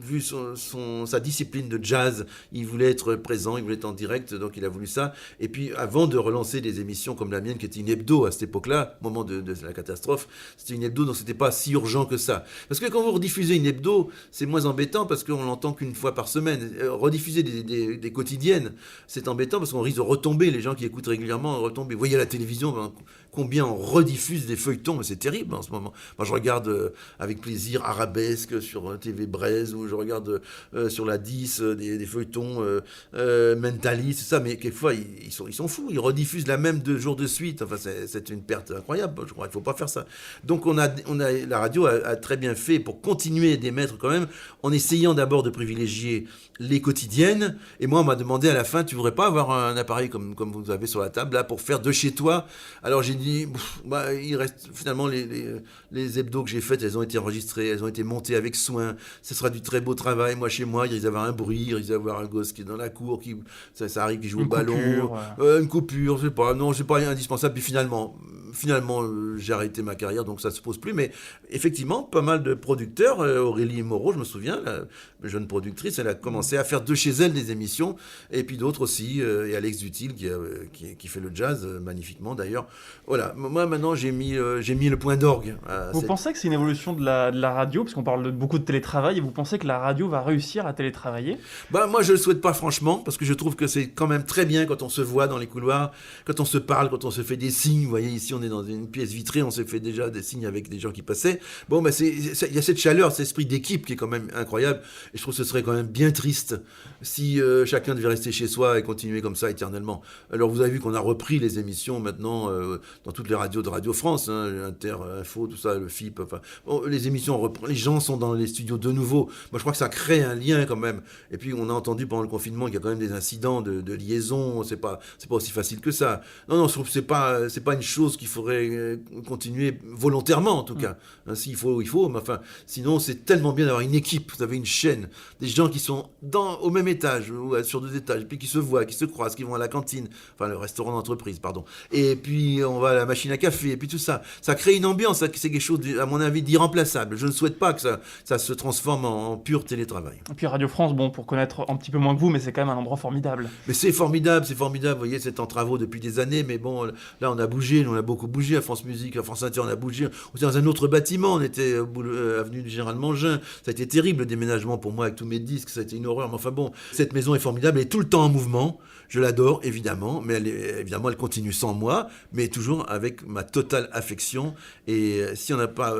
vu sa discipline de jazz, il voulait être présent, il voulait être en direct, donc il a voulu ça. Et puis, avant de relancer des émissions comme la mienne, qui était une hebdo à cette époque-là, au moment de la catastrophe, c'était une hebdo, donc c'était pas si urgent que ça. Parce que quand vous rediffusez une hebdo, c'est moins embêtant, parce qu'on l'entend qu'une fois par semaine. Rediffuser des quotidiennes, c'est embêtant parce qu'on risque de retomber, les gens qui écoutent régulièrement retomber. Vous voyez à la télévision, combien on rediffuse des feuilletons, c'est terrible en ce moment. Moi je regarde avec plaisir Arabesque sur TV Braise, ou je regarde sur la 10 des feuilletons Mentaliste, tout ça, mais quelquefois ils sont fous, ils rediffusent la même 2 jours de suite. Enfin c'est une perte incroyable, je crois qu'il ne faut pas faire ça. Donc la radio a très bien fait pour continuer d'émettre quand même, en essayant d'abord de privilégier les quotidiennes. Et moi on m'a demandé à la fin, tu voudrais pas avoir un appareil comme vous avez sur la table là pour faire de chez toi? Alors j'ai dit, il reste finalement les hebdos que j'ai faites, elles ont été enregistrées, elles ont été montées avec soin, ce sera du très beau travail. Moi chez moi, il risque d'avoir un bruit, il risque d'avoir un gosse qui est dans la cour, ça arrive, qui joue au ballon, une coupure, je sais pas, non, c'est pas indispensable. Puis finalement j'ai arrêté ma carrière, donc ça se pose plus. Mais effectivement, pas mal de producteurs, Aurélie Moreau, je me souviens, la jeune productrice, elle a commencé à faire de chez elle des émissions, et puis d'autres aussi, et Alex Dutil qui fait le jazz magnifiquement d'ailleurs. Voilà, moi maintenant j'ai mis le point d'orgue. Vous pensez que c'est une évolution de la radio, parce qu'on parle beaucoup de télétravail, et vous pensez que la radio va réussir à télétravailler? Moi je le souhaite pas franchement, parce que je trouve que c'est quand même très bien quand on se voit dans les couloirs, quand on se parle, quand on se fait des signes. Vous voyez, ici on est dans une pièce vitrée, on s'est fait déjà des signes avec des gens qui passaient. Bon, il y a cette chaleur, cet esprit d'équipe qui est quand même incroyable, et je trouve que ce serait quand même bien triste si chacun devait rester chez soi et continuer comme ça éternellement. Alors vous avez vu qu'on a repris les émissions maintenant dans toutes les radios de Radio France, Inter, Info, tout ça, le FIP, enfin, les émissions reprennent, les gens sont dans les studios de nouveau. Moi je crois que ça crée un lien quand même. Et puis on a entendu pendant le confinement qu'il y a quand même des incidents de liaison, c'est pas aussi facile que ça. Non, je trouve que c'est pas une chose qu'il faudrait continuer volontairement en tout cas. S'il faut, mais enfin, sinon c'est tellement bien d'avoir une équipe. Vous avez une chaîne, des gens qui sont au même étage, ou sur 2 étages, puis qui se voient, qui se croisent, qui vont à la cantine, enfin le restaurant d'entreprise, pardon. Et puis on va à la machine à café, et puis tout ça. Ça crée une ambiance, c'est quelque chose, à mon avis, d'irremplaçable. Je ne souhaite pas que ça se transforme en pur télétravail. Et puis Radio France, bon, pour connaître un petit peu moins que vous, mais c'est quand même un endroit formidable. Mais c'est formidable, vous voyez, c'est en travaux depuis des années, mais bon, là on a bougé, on a beaucoup bougé à France Musique, à France Inter, on a bougé, on était dans un autre bâtiment, on était avenue du Général Mangin, ça a été terrible le déménagement pour moi avec tous mes disques, ça a été une horreur, mais enfin bon, cette maison est formidable, elle est tout le temps en mouvement, je l'adore évidemment, mais elle continue sans moi, mais toujours avec ma totale affection, et si on n'a pas,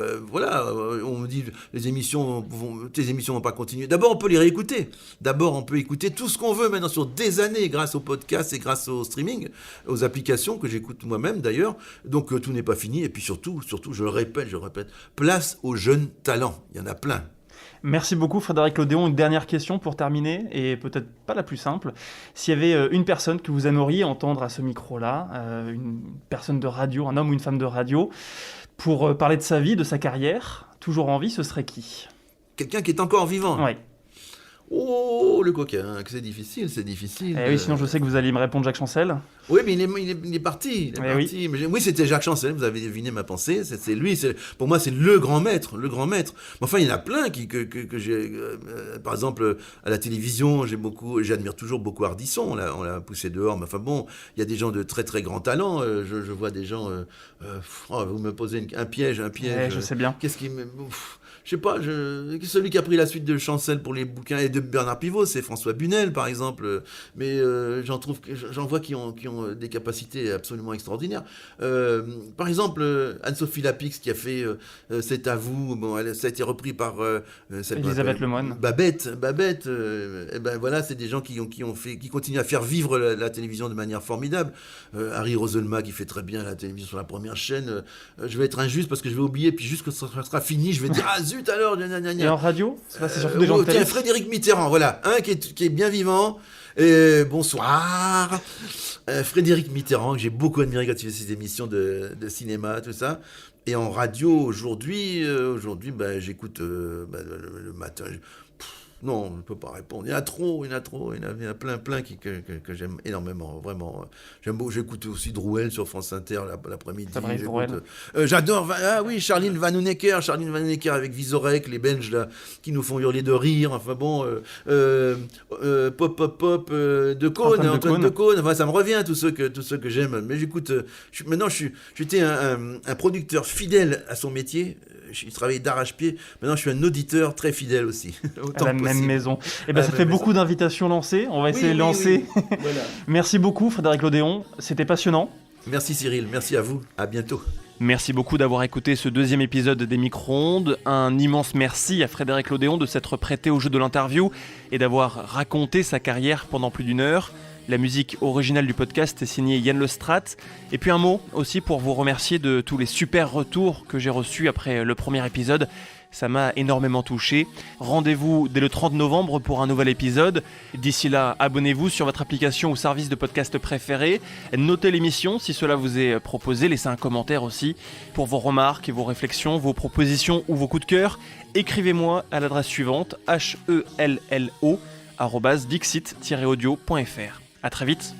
on me dit, tes émissions vont pas continuer, d'abord on peut les réécouter, d'abord on peut écouter tout ce qu'on veut maintenant sur des années grâce aux podcasts et grâce au streaming, aux applications que j'écoute moi-même d'ailleurs, donc tout n'est pas fini, et puis surtout, je le répète, place aux jeunes talents, il y en a plein. Merci beaucoup Frédéric Lodéon. Une dernière question pour terminer, et peut-être pas la plus simple. S'il y avait une personne que vous aimeriez entendre à ce micro-là, une personne de radio, un homme ou une femme de radio, pour parler de sa vie, de sa carrière, toujours en vie, ce serait qui ? Quelqu'un qui est encore vivant. Oui. Oh, le coquin, c'est difficile. Oui, sinon je sais que vous alliez me répondre Jacques Chancel. Oui, mais il est parti. Oui. Oui, c'était Jacques Chancel, vous avez deviné ma pensée, c'est lui, pour moi c'est le grand maître. Mais enfin, il y en a plein que j'ai, par exemple, à la télévision, j'admire toujours beaucoup Ardisson, on l'a poussé dehors, mais enfin bon, il y a des gens de très très grand talent, je vois des gens, vous me posez un piège. Ouais, je sais bien. Qu'est-ce qui me... Je sais pas, celui qui a pris la suite de Chancel pour les bouquins et de Bernard Pivot, c'est François Bunel, par exemple. Mais j'en vois qui ont des capacités absolument extraordinaires. Par exemple, Anne-Sophie Lapix qui a fait C'est à vous. Bon, ça a été repris par Elisabeth Lemoine. Babette. Et ben voilà, c'est des gens qui continuent à faire vivre la télévision de manière formidable. Harry Roselma qui fait très bien la télévision sur la première chaîne. Je vais être injuste parce que je vais oublier, puis juste que ça sera fini, je vais dire ah zut alors. Et en radio, c'est surtout des gens de télé. Tiens, Frédéric Mitterrand, voilà, qui est bien vivant. Et bonsoir, Frédéric Mitterrand, que j'ai beaucoup admiré quand il faisait ses émissions de cinéma, tout ça. Et en radio, aujourd'hui, j'écoute le matin. Non, je ne peux pas répondre. Il y en a trop. Il y en a plein que j'aime énormément, vraiment. J'écoute aussi Drouel sur France Inter l'après-midi. J'adore, Charline Vanhoenacker avec Vizorek, les Belges là, qui nous font hurler de rire. Enfin bon, Pop, Antoine de Caunes. Enfin, ça me revient, tous ceux que j'aime. Mais j'écoute, j'étais un producteur fidèle à son métier. Je travaillais d'arrache-pied. Maintenant, je suis un auditeur très fidèle aussi. À la même maison. Et ça fait beaucoup d'invitations lancées. On va essayer de lancer. Oui. Voilà. Merci beaucoup, Frédéric Lodéon. C'était passionnant. Merci Cyril. Merci à vous. À bientôt. Merci beaucoup d'avoir écouté ce deuxième épisode des Micro-ondes. Un immense merci à Frédéric Lodéon de s'être prêté au jeu de l'interview et d'avoir raconté sa carrière pendant plus d'1 heure. La musique originale du podcast est signée Yann Lestrat. Et puis un mot aussi pour vous remercier de tous les super retours que j'ai reçus après le premier épisode. Ça m'a énormément touché. Rendez-vous dès le 30 novembre pour un nouvel épisode. D'ici là, abonnez-vous sur votre application ou service de podcast préféré. Notez l'émission si cela vous est proposé. Laissez un commentaire aussi pour vos remarques et vos réflexions, vos propositions ou vos coups de cœur. Écrivez-moi à l'adresse suivante hello@dixit-audio.fr. À très vite.